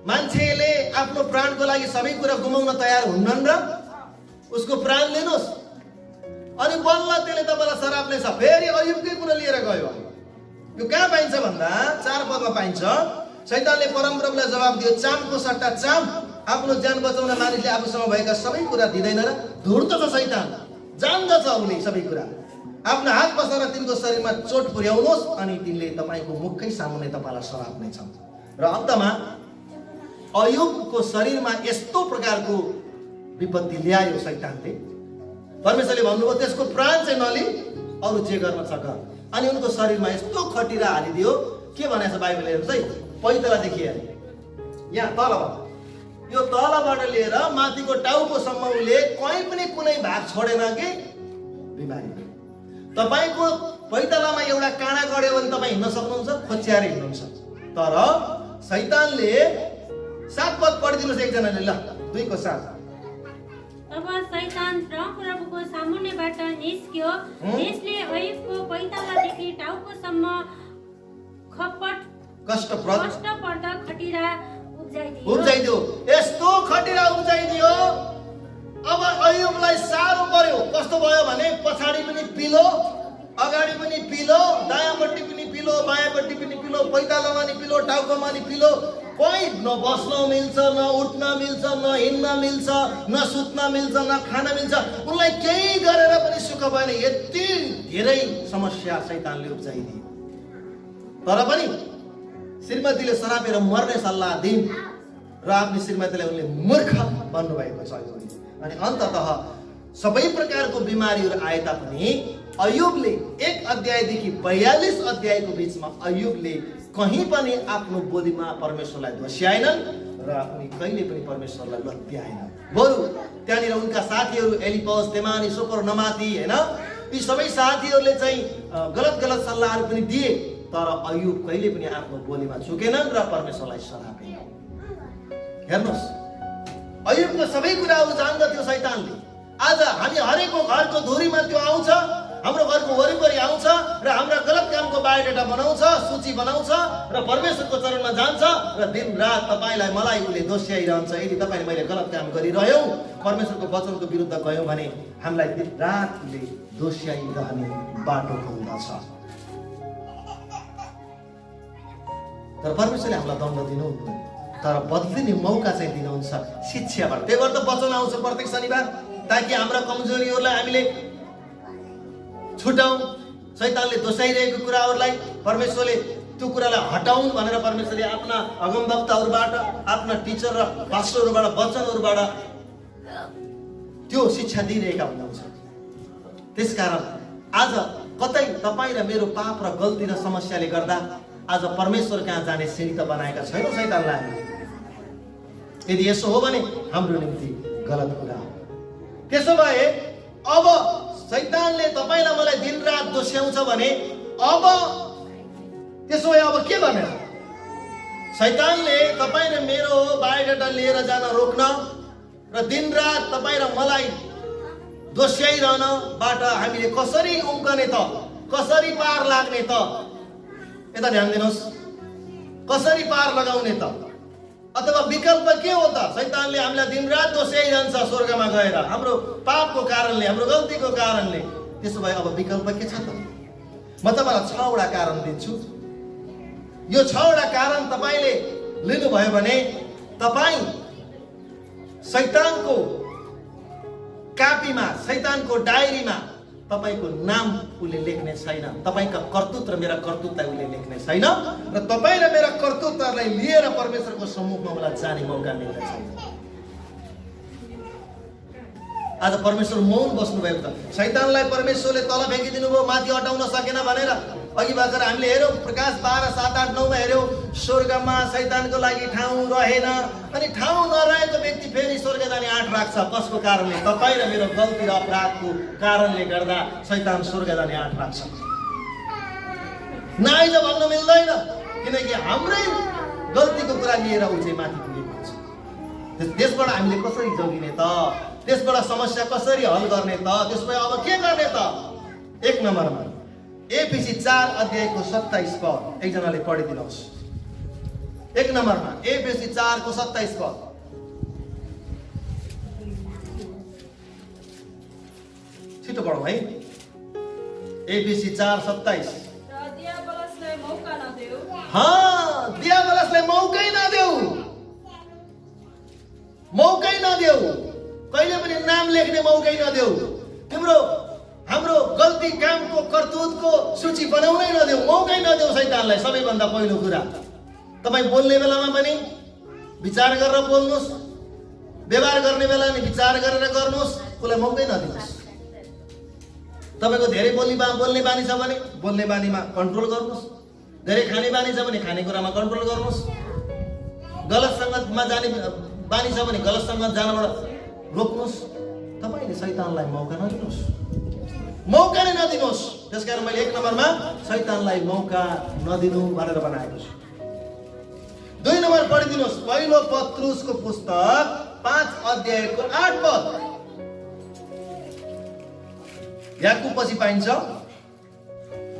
मान्छेले आफ्नो प्राणको लागि सबै कुरा गुमाउन तयार हुन्नन् र उसको प्राण लिनुहोस्, अनि बल्ल त्यसले तपाईँलाई सराप नै छ। फेरि अय्युबकै कुरा लिएर गयो। यो कहाँ पाइन्छ भन्दा 4 पदमा पाइन्छ। शैतानले परमप्रभुलाई जवाब दियो, चामको सट्टा चाम, आफ्नो ज्यान बचाउन मानिसले आफूसँग भएका सबै कुरा दिँदैन र? धूर्त छ शैतान, जान्दछ उसले सबै कुरा। आफ्नो हात पसाएर तिनको शरीरमा चोट पुर्याउनुहोस्, अनि तिनले तपाईँको मुखकै सामुन्ने तपाईँलाई सराप नै छ। र अन्तमा अय्युबको शरीरमा यस्तो प्रकारको विपत्ति ल्यायो शैतानले, परमेश्वरले भन्नुभयो त्यसको प्राण चाहिँ नलि, अरू जे गर्न सक्छ। अनि उनको शरीरमा यस्तो खटिरा हालिदियो। के भनेको छ बाइबलले? हेर्नुहोस् है, पैतालादेखि यहाँ तलबाट, यो तलबाट लिएर माथिको टाउकोसम्म उसले कहीँ पनि कुनै भाग छोडेन कि बिमारी। तपाईँको पैतालामा एउटा काँडा गड्यो भने तपाईँ हिँड्न सक्नुहुन्छ, खोच्याएर हिँड्नुहुन्छ। तर शैतानले 7 पद पढिदिनुहोस् एकजनाले, ल 2 को 7। तब शैतान परमप्रभुको सामुन्नेबाट निस्क्यो, त्यसले अय्युबको पैतालादेखि टाउकोसम्म कष्टप्रद खटिरा उब्जाइदियो। यस्तो खटिरा उब्जाइदियो, अब अय्युबलाई साह्रो पर्यो। कस्तो भयो भने पछाडि पनि पिलो अगाडि पनि पिलो, दायाँपट्टि पनि पिलो, बायाँपट्टि पनि पिलो, पैतालामा नि पिलो, टाउकोमा नि पिलो। कोही न बस्न मिल्छ, न उठ्न मिल्छ, न हिँड्न मिल्छ, न सुत्न मिल्छ, न खान मिल्छ। उनलाई केही गरेर पनि सुख भएन। यति धेरै समस्या शैतानले उब्जाइदिए। तर पनि श्रीमतीले सरापेर मर्ने सल्लाह दिइन् र आफ्नो श्रीमतीलाई उनले मूर्ख भन्नुभएको छ। अनि अन्ततः सबै प्रकारको बिमारीहरू आए तापनि अयुबले 1 अध्यायदेखि 42 अध्यायको बिचमा अयुबले कहीँ पनि आफ्नो बोलीमा परमेश्वरलाई दोस्याएनन् र उनी कहिले पनि परमेश्वरलाई लत्याएनन्। बरु त्यहाँनिर उनका साथीहरू एलिपस, तेमानी, सोपर, नमाती हैन, यी सबै साथीहरूले चाहिँ गलत सल्लाहहरू पनि दिए। तर अयुब कहिले पनि आफ्नो बोलीमा चुकेनन् र परमेश्वरलाई सरापेनन्। हेर्नुहोस्, अयुबको सबै कुराहरू जान्दथ्यो शैतानले। आज हामी हरेकको घरको धुरीमा त्यो आउँछ, हाम्रो घरको वरिपरि आउँछ र हाम्रा गलत कामको बायोडाटा बनाउँछ, सूची बनाउँछ र परमेश्वरको चरणमा जान्छ र दिन रात तपाईलाई मलाई उसले दोस्याइरहन्छ। यदि तपाईले मैले गलत काम गरिरह्यौँ, परमेश्वरको वचनको विरुद्ध गयौँ भने हामीलाई दिन रात उसले दोस्याइरहने बाटो खोल्दछ। तर परमेश्वरले हामीलाई दण्ड दिनुहुन्न, तर बदलिने मौका चाहिँ दिनुहुन्छ शिक्षाबाट। त्यही भएर त वचन आउँछ प्रत्येक शनिबार, ताकि हाम्रा कमजोरीहरूलाई हामीले छुटाउँ। शैतानले दोस्याइरहेको कुराहरूलाई परमेश्वरले त्यो कुरालाई हटाउन् भनेर परमेश्वरले आफ्ना अगमवक्ताहरूबाट, आफ्ना टिचर र पास्टरहरूबाट, वचनहरूबाट त्यो शिक्षा दिइरहेका हुनुहुन्छ। त्यसकारण आज कतै तपाईँ र मेरो पाप र गल्ती र समस्याले गर्दा आज परमेश्वर कहाँ जाने सिँढी त बनाएका छैनौँ शैतानलाई। यदि यसो हो भने हाम्रो निम्ति गलत कुरा हो। त्यसो भए अब शैतानले तपाईलाई मलाई दिनरात दोस्याउँछ भने अब त्यसो भए अब के गर्ने? शैतानले तपाईँ र मेरो बायोडाटा लिएर जान रोक्न र दिनरात तपाईँ र मलाई दोस्याइरहनबाट हामीले कसरी उम्कने त, कसरी पार लाग्ने त? यता ध्यान दिनुहोस्, कसरी पार लगाउने त? अथवा विकल्प के हो त? शैतानले हामीलाई दिनरात दोस्याइरहन्छ स्वर्गमा गएर हाम्रो पापको कारणले, हाम्रो गल्तीको कारणले। त्यसो भए अब विकल्प के छ त? म तपाईँलाई 6 वटा कारण दिन्छु। यो 6 वटा कारण तपाईँले लिनुभयो भने तपाईँ शैतानको कापीमा, शैतानको डायरीमा तपाईको नाम उसले लेख्ने छैन। तपाईका करतुत र मेरा करतुतलाई उसले लेख्ने छैन र तपाईँ र मेरा करतुतहरूलाई लिएर परमेश्वरको सम्मुखमा उसलाई जाने मौका मिल्नेछ। आज परमेश्वर मौन बस्नु भएको छ। शैतानलाई परमेश्वरले तल फ्याँकिदिनु भयो, माथि हटाउन सकेन भनेर अघि भर्खर हामीले हेर्यौँ, प्रकाश 12, 7, 8, 9 मा हेर्यौँ, स्वर्गमा शैतानको लागि ठाउँ रहेन। अनि ठाउँ नरहेको व्यक्ति फेरि स्वर्ग जाने आँट राख्छ। कसको कारणले? तपाईँ र मेरो गल्ती र अपराधको कारणले गर्दा शैतान स्वर्ग जाने आँट राख्छ। नआइज भन्न मिल्दैन, किनकि हाम्रै गल्तीको कुरा लिएर ऊ चाहिँ माथि पुगेको हुन्छ। त्यसबाट हामीले कसरी जोगिने त? त्यसबाट समस्या कसरी हल गर्ने त? त्यसमा अब के गर्ने त? 1 नम्बरमा एफिसी 4 अध्यायको 27 पद एकजनाले पढिदिनुहोस्। 1 नम्बरमा एफिसी 4 को 27 पद। छिटो पढौँ है। एफिसी 4:27। दियाबलसलाई मौका नदेऊ। दियाबलसलाई मौकै नदेऊ, मौकै नदेऊ। कहिले पनि नाम लेख्ने मौकै नदेऊ। हाम्रो गल्ती कामको करतुतको सूची बनाउनै नदेऊ, मौकै नदेऊ शैतानलाई। सबैभन्दा पहिलो कुरा, तपाईँ बोल्ने बेलामा पनि विचार गरेर बोल्नुहोस्, व्यवहार गर्ने बेला नि विचार गरेर गर्नुहोस्, उसलाई मौकै नदिनुहोस्। तपाईँको धेरै बोल्ने बानी छ भने बोल्ने बानीमा कन्ट्रोल गर्नुहोस्, धेरै खाने बानी छ भने खानेकुरामा कन्ट्रोल गर्नुहोस्, गलत सङ्गतमा जाने बानी छ भने गलत सङ्गत जानबाट रोक्नुहोस्। तपाईँले शैतानलाई मौका नदिनुहोस्, मौका नै नदिनुहोस्। त्यसकारण मैले 1 नम्बरमा शैतानलाई मौका नदिनु भनेर बनाएको छु। 2 नम्बर पढिदिनुहोस्, पहिलो पत्रुसको पुस्तक 5 अध्यायको 8 पद। याकुब पछि पाइन्छ,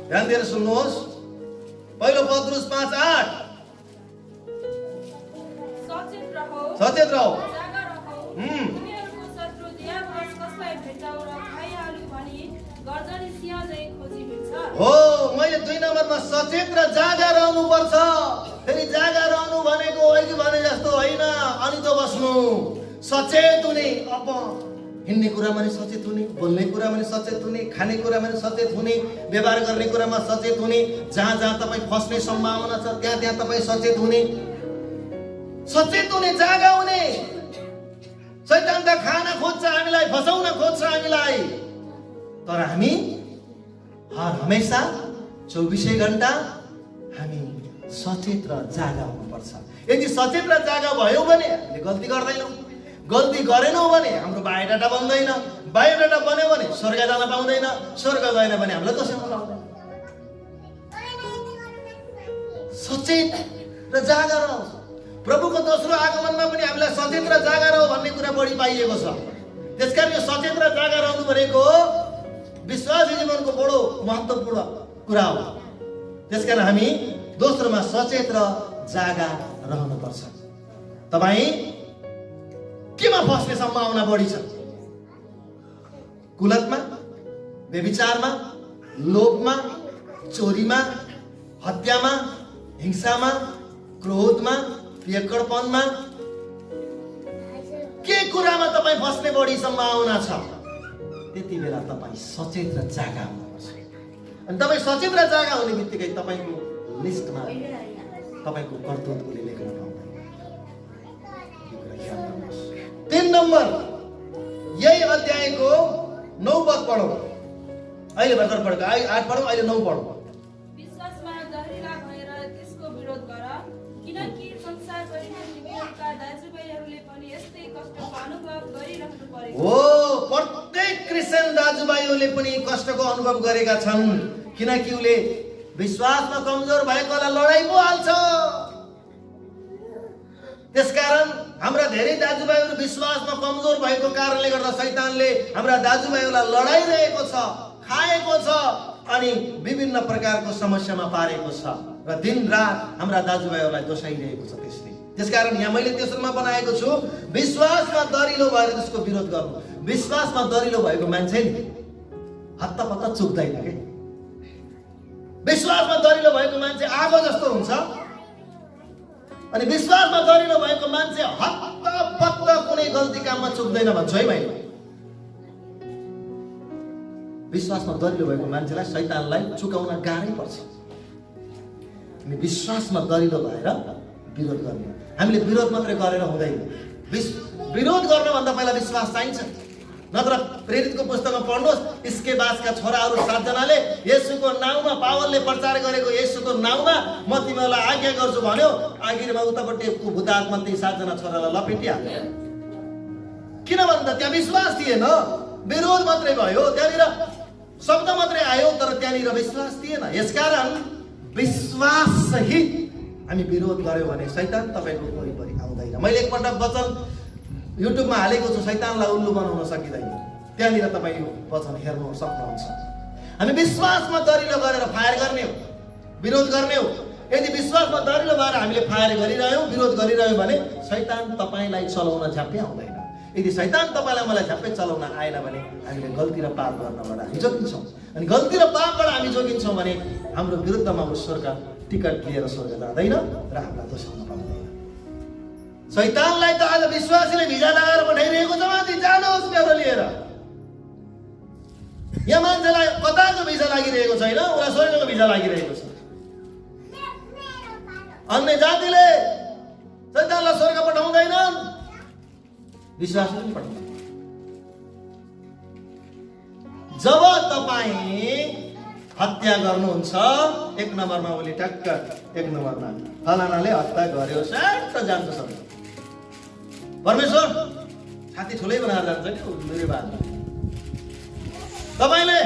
ध्यान दिएर सुन्नुहोस्। पहिलो पत्रुस 5:8। सचेत रहो, जागा रहो। तिमीहरूको शत्रु दियाबलस कसलाई भेटाउ र खाइहालु भनी गर्जने सिंह झैं खोजी भेट्छ। हो, मैले 2 नम्बरमा सचेत र जागा रहनु पर्छ। फेरि जागा रहनु भनेको अहिले भने जस्तो होइन, अनि त बस्नु, सचेत हुने। अब हिँड्ने कुरामा नि सचेत हुने, बोल्ने कुरामा नि सचेत हुने, खाने कुरामा नि सचेत हुने, व्यवहार गर्ने कुरामा सचेत हुने, जहाँ जहाँ तपाईँ फस्ने सम्भावना छ त्यहाँ त्यहाँ तपाईँ सचेत हुने, जागा हुने। शैतान त खान खोज्छ हामीलाई, फसाउन खोज्छ हामीलाई, तर हामी हर हमेशा 24 घण्टा हामी सचेत र जागा हुनुपर्छ। यदि सचेत र जागा भयो भने हामीले गल्ती गर्दैनौँ, गल्ती गरेनौँ भने हाम्रो बायोडाटा बन्दैन, बायोडाटा बन्यो भने स्वर्ग जान पाउँदैन, स्वर्ग गएन भने हामीलाई दोस्याउन पाउँदैन। सचेत र जागा रह। प्रभुको दोस्रो आगमनमा पनि हामीलाई सचेत र जागा रह भन्ने कुरा बढी पाइएको छ। त्यसकारण यो सचेत र जागा रहनु भनेको विश्वासी जीवनको बडो महत्त्वपूर्ण कुरा हो। त्यसकारण हामी दोस्रोमा सचेत र जागा रहनुपर्छ। तपाईँ केमा फस्ने सम्भावना बढी छ? कुलतमा, व्यभिचारमा, लोभमा, चोरीमा, हत्यामा, हिंसामा, क्रोधमा, पियक्कडपनमा, के कुरामा तपाईँ फस्ने बढी सम्भावना छ? त्यति बेला तपाईँ सचेत र जागा हुनुपर्छ। अनि तपाईँ सचेत र जागा हुने बित्तिकै तपाईँको लिस्टमा तपाईँको कर्तव्य उसले लेख्न पाउँदैन। 3 नम्बर, यही अध्यायको 9 पद पढौँ। अहिले भर्खर पढेको, 8 पढौँ, अहिले 9 पढौँ। विश्वासमा जहरीला भएर त्यसको विरोध गर, किनकि संसार परिमा निम्तिका दाजुभाइहरूले पनि यस्तै कष्टको अनुभव गरिरहनु परेको। हो, प्रत्येक क्रिस्चियन दाजुभाइहरूले पनि कष्टको अनुभव गरेका छन्, किनकि उसले विश्वासमा कमजोर भएकोलाई लडाइँ पो हाल्छ। त्यसकारण हाम्रा धेरै दाजुभाइहरू विश्वासमा कमजोर भएको कारणले गर्दा शैतानले हाम्रा दाजुभाइहरूलाई लडाइरहेको छ, खाएको छ, अनि विभिन्न प्रकारको समस्यामा पारेको छ र दिनरात हाम्रा दाजुभाइहरूलाई दोषाइरहेको छ त्यसले। त्यसकारण यहाँ मैले तेस्रोमा बनाएको छु, विश्वासमा दरिलो भएर त्यसको विरोध गर्नु। विश्वासमा दरिलो भएको मान्छे नि हत्तपत्त चुक्दैन के। विश्वासमा दरिलो भएको मान्छे आगो जस्तो हुन्छ, अनि विश्वासमा दरिलो भएको मान्छे हत्तपत्त कुनै गल्ती काममा चुक्दैन भन्छु है मैले। विश्वासमा दरिलो भएको मान्छेलाई शैतानलाई चुकाउन गाह्रै पर्छ। अनि विश्वासमा दरिलो भएर विरोध गर्ने। हामीले विरोध मात्रै गरेर हुँदैन, विरोध गर्नुभन्दा पहिला विश्वास चाहिन्छ। नत्र प्रेरितको पुस्तकमा पढ्नुहोस्, इस्केबासका छोराहरू 7 जनाले येशूको नाउँमा, पावलले प्रचार गरेको येशूको नाउँमा म तिमीहरूलाई आज्ञा गर्छु भन्यो। आखिरमा उतापट्टिको भूतआत्मा ती 7 जना छोरालाई लपेटिहाल्यो। किन भन्दा त्यहाँ विश्वास थिएन, विरोध मात्रै भयो। त्यहाँनिर शब्द मात्रै आयो, तर त्यहाँनिर विश्वास थिएन। यसकारण विश्वास सहित हामी विरोध गर्यो भने शैतान तपाईँको वरिपरि आउँदैन। मैले एकपल्ट वचन युट्युबमा हालेको छु, शैतानलाई उल्लु बनाउन सकिँदैन। त्यहाँनिर तपाईँ यो वचन हेर्नु सक्नुहुन्छ। हामी विश्वासमा दरिलो गरेर फायर गर्ने हो, विरोध गर्ने हो। यदि विश्वासमा दरिलो भएर हामीले फायर गरिरह्यौँ, विरोध गरिरह्यौँ भने शैतान तपाईँलाई चलाउन झ्याप्पै आउँदैन। यदि शैतान तपाईँलाई मलाई झ्याप्पै चलाउन आएन भने हामीले गल्ती र पाप गर्नबाट हामी जोगिन्छौँ। अनि गल्ती र पापबाट हामी जोगिन्छौँ भने हाम्रो विरुद्धमा ऊ स्वर्ग टिकट लिएर स्वर्ग जाँदैन र हामीलाई दोस्याउन पाउँदैन। शैतानलाई त आज विश्वासीले भिजा लगाएर पठाइरहेको छ, माथि जानुहोस् मेरो लिएर। यहाँ मान्छेलाई कताको भिजा लागिरहेको छैन, उसलाई स्वर्गको भिजा लागिरहेको छ। अन्य जातिले शैतानलाई स्वर्ग पठाउँदैनन्, विश्वासले पनि पठाउँदैन। जब तपाईँ हत्या गर्नुहुन्छ, 1 नम्बरमा उसले ठ्याक्क 1 नम्बरमा फलानाले हत्या गर्यो स्याट जान्छ सब। परमेश्वर छाती ठुलै बनाएर जान्छ नि मेरो बात। तपाईँले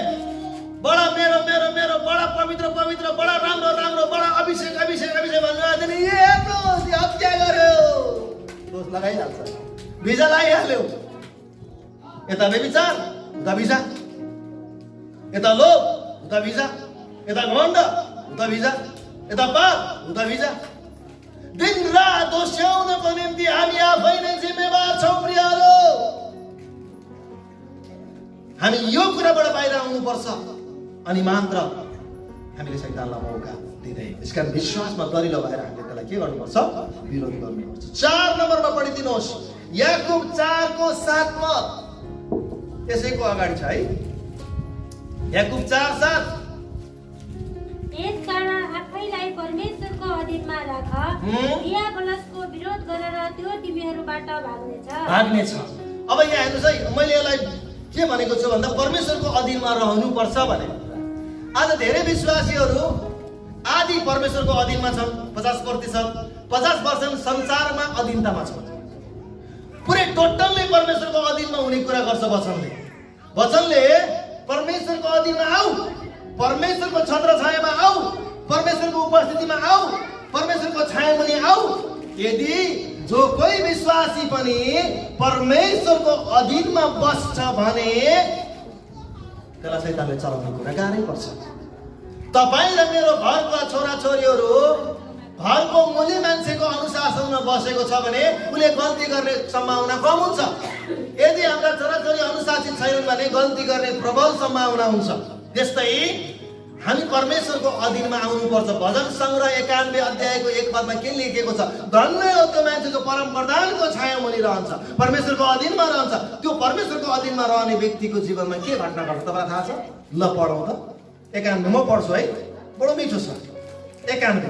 बडा मेरो मेरो मेरो बडा पवित्र पवित्र, बडा राम्रो राम्रो, बडा अभिषेक अभिषेक अभिषेक भनेर हेर्नुहोस् हत्या गर्यो, दोष लगाइहाल्छ, भिजा लगाइहाल्यो। यता व्यभिचार उता भिजा, यता लोभ उता भिजा, यता घमण्ड उता भिजा, यता पाप उता भिजा। दिनरात दोस्याउनको निम्ति हामी आफै नै जिम्मेवार छौँ प्रियहरू। हामी यो कुराबाट बाहिर आउनुपर्छ अनि मात्र हामीले शैतानलाई मौका दिँदैन। यसकारण विश्वासमा दरिलो भएर हामीले त्यसलाई के गर्नुपर्छ? विरोध गर्नुपर्छ। 4 नम्बरमा पढिदिनुहोस्, याकुब 4:7 यसैको अगाडि छ है, याकुब 4:7। यसकारण आफैलाई परमेश्वरको अधीनमा राख, क्रिया बलसको विरोध गरेर त्यो तिमीहरूबाट भाग्नेछ। अब यहाँ हेर्नुहोस् है, मैले यसलाई के भनेको छु भन्दा परमेश्वरको अधीनमा रहनुपर्छ भने आज धेरै विश्वासीहरू आदि परमेश्वरको अधीनमा छन्, 50%, 50% संसारमा अधीनतामा छन्। पुरै टोटल्ली परमेश्वरको अधीनमा हुने कुरा गर्छ वचनले। वचनले परमेश्वरको अधीनमा आऊ, परमेश्वरको छत्र छायामा आऊ, परमेश्वरको उपस्थितिमा आऊ, परमेश्वरको छायामुनि आऊ। यदि जो कोही विश्वासी पनि परमेश्वरको अधीनमा बस्छ भने त्यसलाई शैतानले चलाउने कुरा गाह्रै पर्छ। तपाईँ र मेरो घरका छोराछोरीहरू घरको मूल्य मान्छेको अनुशासनमा बसेको छ भने उसले गल्ती गर्ने सम्भावना कम हुन्छ। यदि हाम्रा छोराछोरी अनुशासित छैनन् भने गल्ती गर्ने प्रबल सम्भावना हुन्छ। त्यस्तै हामी परमेश्वरको अधीनमा आउनुपर्छ। भजन सङ्ग्रह 91 अध्यायको 1 पदमा के लेखिएको छ? धन्य हो त्यो मान्छे जो परम प्रधानको छायामुनि रहन्छ, परमेश्वरको अधीनमा रहन्छ। त्यो परमेश्वरको अधीनमा रहने व्यक्तिको जीवनमा के घटना घट्छ तपाईँलाई थाहा छ? ल पढौँ त, 91 म पढ्छु है, बडो मिठो छ। 91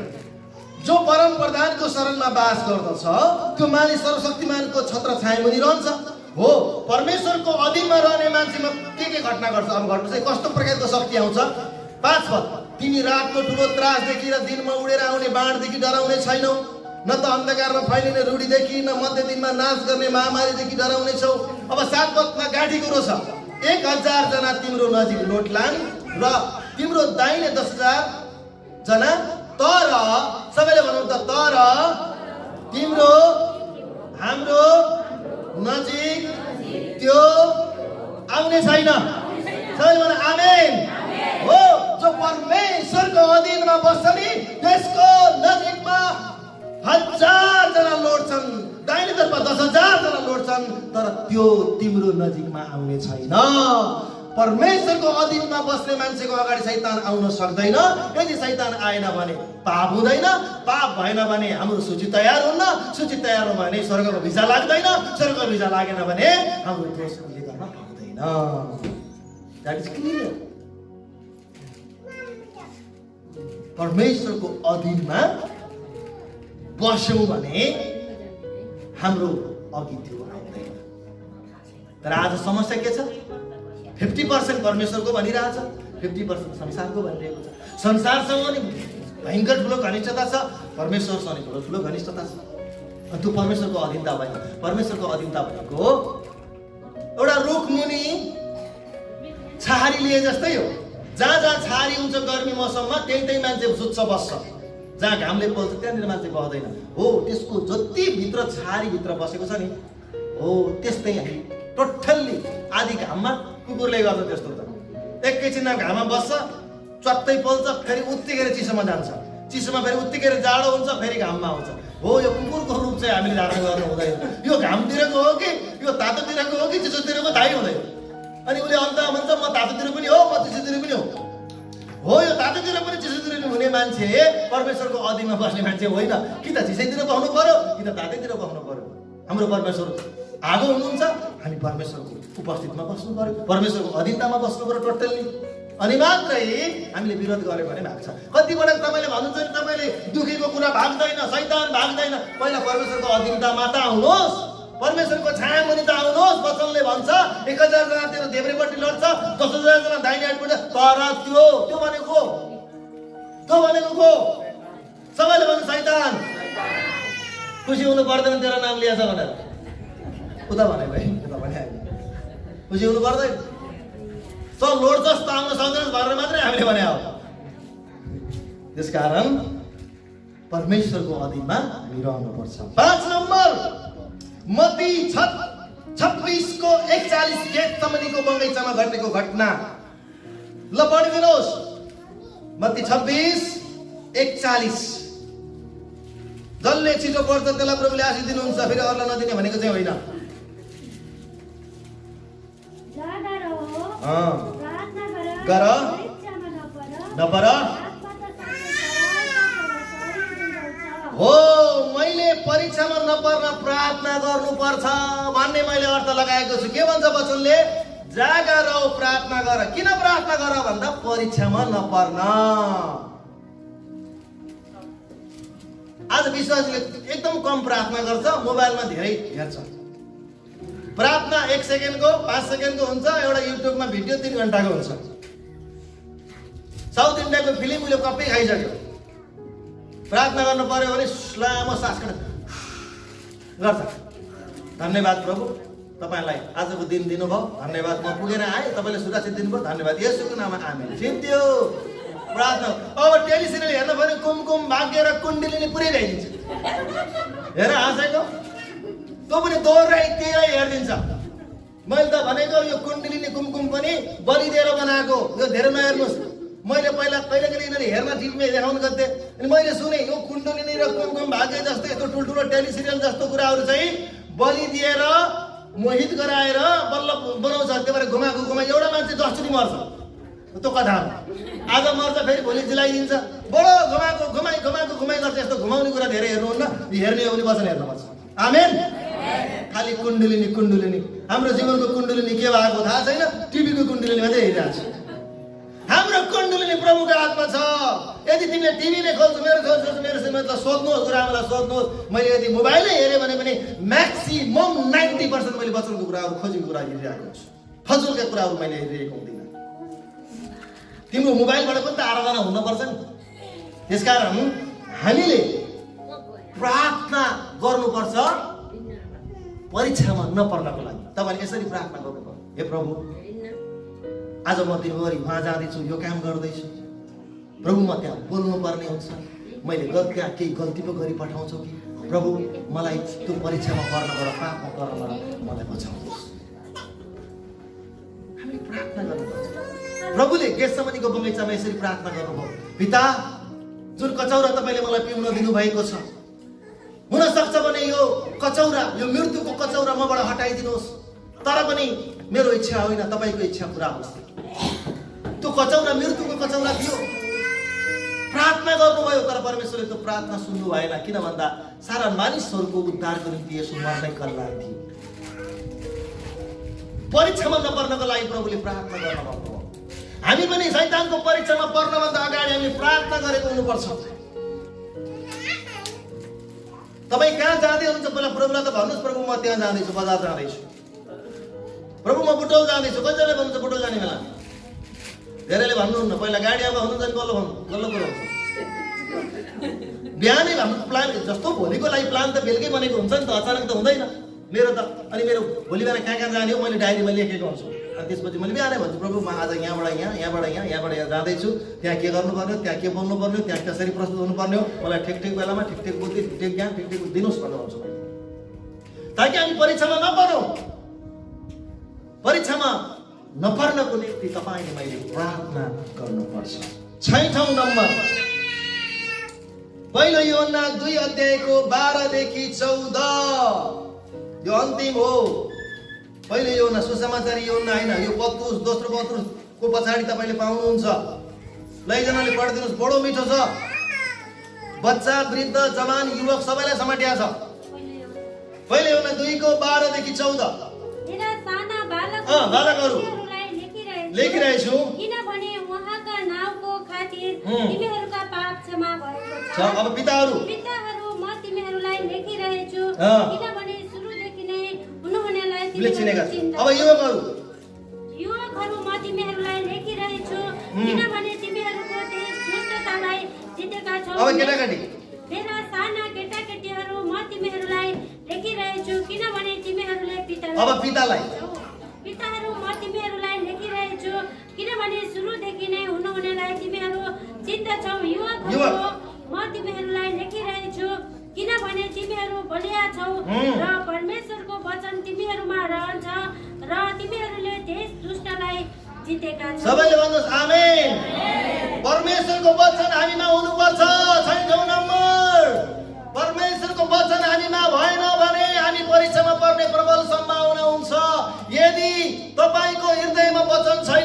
जो परम प्रधानको शरणमा बास गर्दछ त्यो मानिस सर्वशक्तिमानको छत्र छायामुनि रहन्छ। हो, परमेश्वरको अधीनमा रहने मान्छेमा के घटना घट्छ? अब घट्नु चाहिँ कस्तो प्रकारको शक्ति आउँछ? 5 पद, तिमी रातको ठुलो त्रासदेखि र दिनमा उडेर आउने बाणदेखि डराउने छैनौ, न त अन्धकारमा फैलिने रूढीदेखि, न मध्य दिनमा नाश गर्ने महामारीदेखि डराउने छौ। अब 7 पदमा गाठीको रो छ, 1000 जना तिम्रो नजिक लोटलान् र तिम्रो दाहिने 10,000 जना, तर सबैले भनौँ त, तर तिम्रो हाम्रो नजिक त्यो आउने छैन। सबैले भन आमेन। हो, जो परमेश्वरको अधीनमा बस्छ नि त्यसको नजिकमा 1000 जना लोड्छन्, दाहिने तर्फ 10,000 जना लोड्छन्, तर त्यो तिम्रो नजिकमा आउने छैन। परमेश्वरको अधीनमा बस्ने मान्छेको अगाडि शैतान आउन सक्दैन। यदि शैतान आएन भने पाप हुँदैन, पाप भएन भने हाम्रो सूची तयार हुन्न, सूची तयार हो भने स्वर्गको भिजा लाग्दैन, स्वर्गको भिजा लागेन भने हाम्रो दोष उसले गर्न पाउँदैन। That is clear. परमेश्वरको अधीनमा बस्यौँ भने हाम्रो अघि त्यो आउँदैन। तर आज समस्या के छ? 50% परमेश्वरको भनिरहेछ, 50% संसारको भनिरहेको छ। संसारसँग नि भयङ्कर ठुलो घनिष्ठता छ, परमेश्वरसँग नि ठुलो घनिष्ठता छ। अनि त्यो परमेश्वरको अधीनता भयो। परमेश्वरको अधीनता भनेको एउटा रुख मुनि छाहारी लिए जस्तै हो। जहाँ जहाँ छाहारी हुन्छ गर्मी मौसममा त्यही मान्छे सुत्छ बस्छ, जहाँ घामले पोल्छ त्यहाँनिर मान्छे बस्दैन। हो, त्यसको जति भित्र छाहारी भित्र बसेको छ नि, हो त्यस्तै हामी टोटल्ली आधी घाममा कुकुरले गर्छ त्यस्तो त। एकैछिन घाममा बस्छ, च्वात्तै पोल्छ, फेरि उत्तिखेर चिसोमा जान्छ, चिसोमा फेरि उत्तिखेर जाडो हुन्छ, फेरि घाममा आउँछ। हो, यो कुकुरको रूप चाहिँ हामीले धारण गर्नु हुँदैन। यो घामतिरको हो कि यो तातोतिरको हो कि चिसोतिरको थाहै हुँदैन। अनि उसले अन्त भन्छ म तातोतिर पनि हो, म चिसोतिर पनि हो। हो, यो तातोतिर पनि चिसोतिर पनि हुने मान्छे परमेश्वरको अधीनमा बस्ने मान्छे होइन। कि त चिसैतिर बस्नु पर्यो कि त तातैतिर बस्नु पर्यो। हाम्रो परमेश्वर आगो हुनुहुन्छ, हामी परमेश्वरको उपस्थितिमा बस्नु पर्यो, परमेश्वरको अधीनतामा बस्नु पर्यो टोटल्ली। अनि मात्रै हामीले विरोध गर्यो भने भाग्छ। कतिपटक तपाईँले भन्नुहुन्छ नि तपाईँले दुखेको कुरा भाग्दैन, शैतान भाग्दैन। पहिला परमेश्वरको अधीनतामा त आउनुहोस्, परमेश्वरको छायामुनि त आउनुहोस्। वचनले भन्छ 1000 जना तेरो देब्रेपट्टि लड्छ, 10,000 जना दाहिने हातपट्टि, तर त्यो भनेको को? सबैले भन्छ शैतान। खुसी हुनु पर्दैन तेरो नाम लिएछ भनेर। उता भने भाइ, उता भने खुसी हुनु पर्दैन। सब लोड्छस् त आउन सक्दैनस् भनेर मात्रै हामीले भने हो। त्यसकारण परमेश्वरको अधीनमा हामी रहनुपर्छ। 5 नम्बर, मत्ती 26:41 गेतसमनीको बगैँचामा घटेको घटना। ल पढिदिनुहोस्, मत्ती 26:41। जसले छिटो पढ्छ त्यसलाई प्रभुले आशिष दिनुहुन्छ, फेरि अरूलाई नदिने भनेको चाहिँ होइन। प्रार्थना गर। परीक्षामा नपर। नपर। आत्मा त साथै हो, मैले परीक्षामा नपर्न प्रार्थना गर्नुपर्छ भन्ने मैले अर्थ लगाएको छु। के भन्छ वचनले? जागा रह, प्रार्थना गर। किन प्रार्थना गर भन्दा परीक्षामा नपर्न। आज विश्वासीले एकदम कम प्रार्थना गर्छ, मोबाइलमा धेरै हेर्छ। प्रार्थना 1 सेकेन्डको 5 सेकेन्डको हुन्छ, एउटा युट्युबमा भिडियो 3 घण्टाको हुन्छ। साउथ इन्डियाको फिल्म उसले कपी खाइसक्यो। प्रार्थना गर्नु पर्यो भने लामो सास गर्छ। धन्यवाद प्रभु, तपाईँलाई आजको दिन दिनुभयो, धन्यवाद। म पुगेर आएँ, तपाईँले सुरक्षित दिनुभयो, धन्यवाद। येशूको नाममा आमेन। सिन्थ्यो प्रार्थना। अब टेलिसिरियल हेर्नु भने कुमकुम भाग्य र कुण्डलिनी पुरै ल्याइदिन्छ। हेर हाँसेको तँ पनि दोहोऱ्याइ त्यही हेरिदिन्छ। मैले त भनेको यो कुण्डलिनी कुमकुम पनि बलिदिएर बनाएको, यो धेरै नहेर्नुहोस्। मैले पहिला कहिले कहिले यिनीहरू हेर्न टिभीमा देखाउनु गर्थेँ, अनि मैले सुने यो कुण्डलिनी र कुमकुम भाग्य जस्तो यस्तो ठुल्ठुलो टेलिसिरियल जस्तो कुराहरू चाहिँ बलि दिएर मोहित गराएर बल्ल बनाउँछ। त्यही भएर घुमा एउटा मान्छे 10 चोटि मर्छ। त्यो कथा हो। आज मर्छ, फेरि भोलि जिलाइदिन्छ। बडो घुमाइ गर्छ। यस्तो घुमाउने कुरा धेरै हेर्नुहुन्न, हेर्ने हो भने वचन हेर्नुपर्छ। आमेन। खालि कुण्डलिनी। हाम्रो जीवनको कुण्डलिनी के भएको थाहा छैन, टिभीको कुण्डलिनी मात्रै हेरिरहेको छ। हाम्रो कुण्डलिनी प्रभुको हातमा छ। यदि तिमीले टिभी नै खोल्छौ, मेरो मतलब सोध्नुहोस्, गुरुआमालाई सोध्नुहोस्। मैले यदि मोबाइलै हेरेँ भने पनि म्याक्सिमम 90% मैले वचनको कुराहरू खोजेको कुरा हेरिरहेको छु। फजुलका कुराहरू मैले हेरिरहेको हुँदिनँ। तिम्रो मोबाइलबाट पनि त आराधना हुनुपर्छ नि। त्यसकारण हामीले प्रार्थना गर्नुपर्छ परीक्षामा नपर्नको लागि। तपाईँले यसरी प्रार्थना गर्नुभयो, हे प्रभु आज म दिनभरि उहाँ जाँदैछु, यो काम गर्दैछु, प्रभु म त्यहाँ बोल्नु पर्ने हुन्छ, मैले त्यहाँ केही गल्ती पो गरी पठाउँछु कि प्रभु मलाई त्यो परीक्षामा पर्नबाट पापमा पर्नबाट मलाई बचाउनुहोस्। हामीले प्रार्थना गर्नुपर्छ। प्रभुले गेतसेमनीको बगैँचामा यसरी प्रार्थना गर्नुभयो, पिता जुन कचौरा तपाईँले मलाई पिउन दिनुभएको छ, हुन सक्छ भने यो कचौरा, यो मृत्युको कचौरा मबाट हटाइदिनुहोस्, तर पनि मेरो इच्छा होइन, तपाईँको इच्छा पुरा होस्। त्यो कचौरा मृत्युको कचौरा थियो। प्रार्थना गर्नुभयो, तर परमेश्वरले त्यो प्रार्थना सुन्नु भएन। किन भन्दा सारा मानिसहरूको उद्धारको निम्ति यसो मर्नै कल्ला थियो। परीक्षामा नपर्नको लागि प्रभुले प्रार्थना गर्नुभयो। हामी पनि शैतानको परीक्षामा पर्नभन्दा अगाडि हामी प्रार्थना गरेको हुनुपर्छ। तपाईँ कहाँ जाँदै हुनुहुन्छ, पहिला प्रभुलाई त भन्नुहोस्, प्रभु म त्यहाँ जाँदैछु, बजार जाँदैछु, प्रभु म बुटोल जाँदैछु। कतिजनाले भन्नुहुन्छ बुटोल जाने बेला? धेरैले भन्नुहुन्न। पहिला गाडीमा हुनुहुन्छ नि गल्लो कुरो हुन्छ। बिहानै हाम्रो प्लान जस्तो भोलिको लागि प्लान त बेलुकै बनेको हुन्छ नि त, अचानक त हुँदैन। मेरो त अनि मेरो भोलि बिहान कहाँ जाने हो मैले डायरीमा लेखेको हुन्छु। अनि त्यसपछि मैले बिहानै भन्छु, प्रभु म आज यहाँबाट यहाँ जाँदैछु, त्यहाँ के गर्नुपर्ने, त्यहाँ के बोल्नु पर्ने, त्यहाँ कसरी प्रस्तुत हुनुपर्ने हो, मलाई ठिक बेलामा ठिक बुद्धि, ठिक ज्ञान, ठिक दिनुहोस् भनेर भन्छु, ताकि हामी परीक्षामा नपरौँ। परीक्षामा नपर्नको निम्ति तपाईँले मैले प्रार्थना गर्नुपर्छ। 6औं नम्बर, पहिलो यूहन्ना 2 अध्यायको 12 देखि 14, यो अन्तिम हो। पहिलो यूहन्ना सुसमाचार यूहन्ना होइन, यो पत्रुस, दोस्रो पत्रुसको पछाडि तपाईँले पाउनुहुन्छ। लैजनाले पढिदिनुहोस्, बडो मिठो छ। बच्चा, वृद्ध, जवान, युवक सबैलाई समेटिया छ। पहिलो यूहन्ना 2 को 12 देखि 14। बालकहरू लेखिरहेछु, किनभने उहाँका नाउँको खातिर तिमीहरूका पाप क्षमा भएको छ। अब पिताहरू म तिमीहरूलाई लेखिरहेछु, किनभने सुरुदेखि नै हुनुहुनेलाई चिनेका छौ। अब युवकहरू म तिमीहरूलाई लेखिरहेछु, किनभने तिमीहरूको देश दुष्टतालाई जितेका छौ। अब केटाकेटी, मेरा साना केटाकेटीहरू म तिमीहरूलाई लेखिरहेछु, किनभने तिमीहरूले पिताहरू म तिमीहरूलाई लेखिरहेछु, किनभने सुरुदेखि नै हुनुहुनेलाई तिमीहरू चिन्दछौ। युवकहरू म तिमीहरूलाई लेखिरहेछु, किनभने तिमीहरू बलिया छौ र परमेश्वरको वचन तिमीहरूमा रहन्छ र तिमीहरूले देश दुष्टलाई जितेका छौ। सबैले भन्नुहोस् आमेन। परमेश्वरको वचन हामीमा हुनुपर्छ। 6औं नम्बर, परमेश्वरको वचन हामीमा भएन भने हामी परीक्षामा पर्ने प्रबल सम्भावना हुन्छ। यदि तपाईको हृदयमा वचन छैन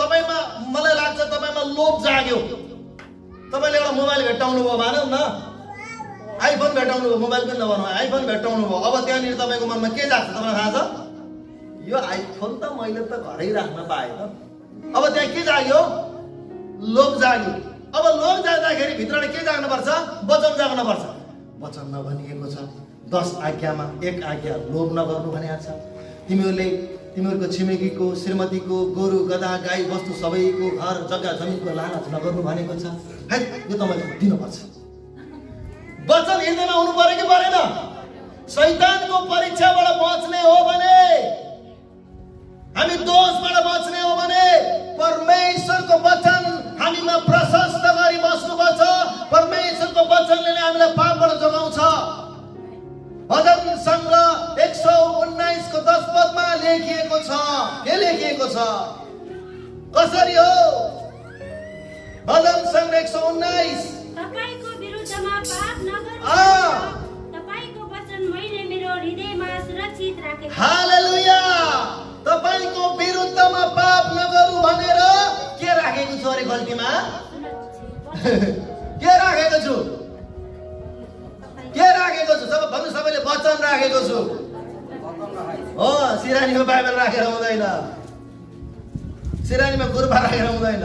तपाईमा मलाई लाग्छ तपाईमा लोभ जाग्यो। तपाईले एउटा मोबाइल भेट्टाउनु भयो भनौँ न, आइफोन भेट्टाउनु भयो, मोबाइल पनि नभनौँ, आइफोन भेट्टाउनु भयो। अब त्यहाँनिर तपाईँको मनमा के जाग्छ तपाईँलाई थाहा छ? यो आइफोन त मैले त घरै राख्न पाएँ त। अब त्यहाँ के जाग्यो? लोभ जाग्यो। अब लोभ जाग्दाखेरि भित्रबाट के जाग्नुपर्छ? वचन जाग्नुपर्छ। वचन नभनिएको छ 10 आज्ञामा एक आज्ञा लोभ नगर्नु भनेको छ। तिमीहरूको छिमेकीको, श्रीमतीको, गोरु गधा गाई वस्तु सबैको घर जग्गा जमिनको लालच नगर्नु भनेको छ। है, यो तपाईँले दिनुपर्छ। वचन हृदयमा हुनु पर्यो कि परेन? शैतानको परीक्षाबाट बच्ने हो भने, हामी दोषबाट बच्ने हो भने परमेश्वरको वचन हामीमा प्रशस्त गरी बस्नुपर्छ। परमेश्वरको वचनले नै हामीलाई पापबाट जोगाउँछ। भजन सङ्ग्रह 119 को 10 पदमा लेखिएको छ। के लेखिएको छ? कसरी हो? भजन सङ्ग्रह 119 तपाईको विरुद्धमा पाप नगर्नु, तपाईको वचन मैले मेरो हृदयमा सुरक्षित राखेको छु। हालेलुया। तपाईको विरुद्धमा पाप नगरौँ भनेर के राखेको छु? अरे गल्तीमा के राखेको छु? के राखेको छु? सब भन्नु, सबैले वचन राखेको छु। हो, सिरानीमा बाइबल राखेर हुँदैन, सिरानीमा गुर्बा राखेर हुँदैन,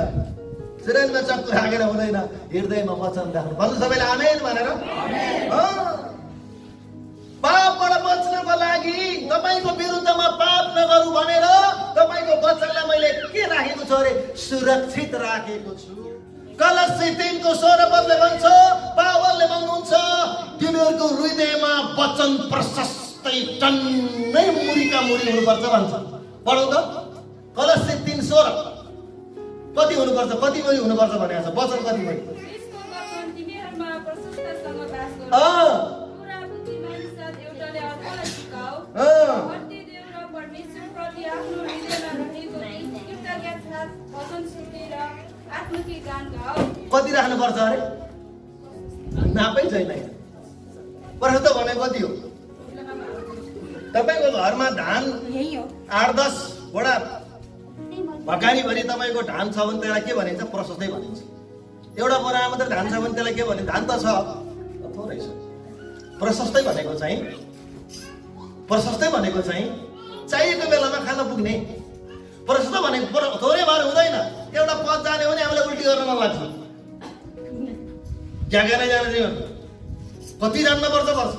सिरानीमा चक्कु राखेर हुँदैन, हृदयमा वचन राख्नु। भन्नु सबैले आमेन भनेर। पापबाट बच्नको लागि तपाईको विरुद्धमा पाप नगरौँ भनेर तपाईको वचनलाई मैले के राखेको छु? अरे सुरक्षित राखेको छु। कलस्सी 3 को 16 पदले भन्छ, पावलले भन्नुहुन्छ, तिमीहरूको हृदयमा वचन प्रशस्तै टन्नै मुरीका मुरी हुनुपर्छ भन्छ। पढौँ त, कलस्सी 3:16 कति हुनुपर्छ? कति मुरी हुनुपर्छ भनेको छ? वचन कति मुरी? त्यसको वचन तिमीहरूमा प्रशस्तसँग बास गरोस्। पुरा बुद्धिमानी साथ एउटाले अर्कोलाई सिकाऊ। भक्ति देव र परमेश्वरप्रति आफ्नो हृदयमा रहेको कृतज्ञता साथ भजन सुनेर आत्मकी गान गाऊ। कति राख्नुपर्छ? अरे नापै छैन। प्रशस्त भने कति हो? तपाईँको घरमा धान 8-10 वडा भकारीभरि तपाईँको धान छ भने त्यसलाई के भनिन्छ? प्रशस्तै भनिन्छ। एउटा बोरा मात्रै धान छ भने त्यसलाई के भनिन्छ? धान त छ, थोरै छ। प्रशस्तै भनेको चाहिँ चाहिएको बेलामा खान पुग्ने। प्रशस्त भनेको थोरै भएर हुँदैन। एउटा पद जाने भने हामीलाई उल्टी गर्न मन लाग्छ। क्या नै जाने चाहिँ कति जान्नुपर्छ पर्छ।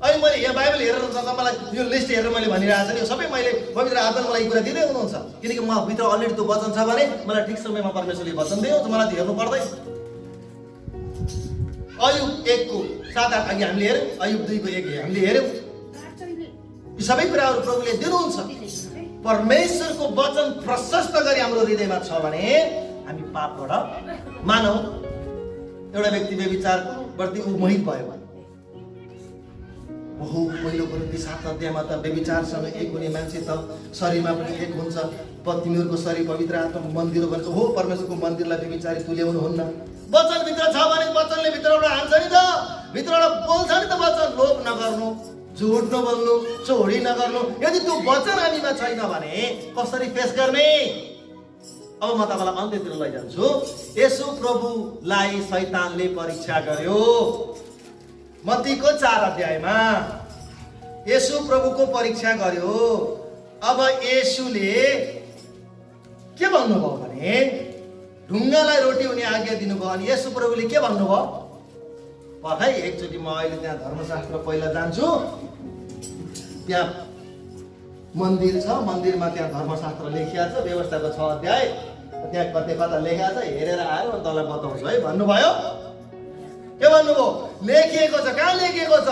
अहिले मैले यहाँ बाइबल हेरेर तपाईँलाई यो लिस्ट हेरेर मैले भनिरहेको छु नि, यो सबै मैले पवित्र आत्माले मलाई कुरा दिँदै हुनुहुन्छ। किनकि म भित्र अलरेडी त्यो वचन छ भने मलाई ठिक समयमा परमेश्वरले वचन दिनुहुन्छ, मलाई त्यो हेर्नु पर्दैन। अयुब 1 को 7-8 अघि हामीले हेऱ्यौँ, अयुब 2 को 1 हामीले हेऱ्यौँ। यी सबै कुराहरू प्रभुले दिनुहुन्छ। परमेश्वरको वचन प्रशस्त गरी हाम्रो हृदयमा छ भने हामी पापबाट मानौ। एउटा व्यक्ति व्यभिचारप्रति मोहित भयो भने, ओहो, पहिलो कोरिन्थी 7 अध्यायमा त व्यभिचारसँग एक हुने मान्छे त शरीरमा पनि एक हुन्छ। तिमीहरूको शरीर पवित्र आत्मा मन्दिर हो भन्छ। हो, परमेश्वरको मन्दिरलाई व्यभिचारी तुल्याउनुहुन्न। वचन भित्र छ भने वचनले भित्रबाट हान्छ नि त, भित्रबाट बोल्छ नि त वचन। लोभ नगर्नु, झुट नबोल्नु, चोरी नगर्नु। यदि त्यो वचन हामीमा छैन भने कसरी पेश गर्ने? अब म तपाईँलाई अन्त्यतिर लैजान्छु। येशू प्रभुलाई शैतानले परीक्षा गर्यो। मत्तीको 4 अध्यायमा येशू प्रभुको परीक्षा गर्यो। अब येशूले के भन्नुभयो भने ढुङ्गालाई रोटी हुने आज्ञा दिनुभयो। अनि येशू प्रभुले के भन्नुभयो? पखाइ एकचोटि म अहिले त्यहाँ धर्मशास्त्र पहिला जान्छु। त्यहाँ मन्दिर छ, मन्दिरमा त्यहाँ धर्मशास्त्र लेखिएको छ, व्यवस्थाको 6 अध्याय त्यहाँ कता लेखिएको छ, हेरेर आयो अनि तँलाई बताउँछु है भन्नुभयो। के भन्नुभयो? लेखिएको छ। कहाँ लेखिएको छ?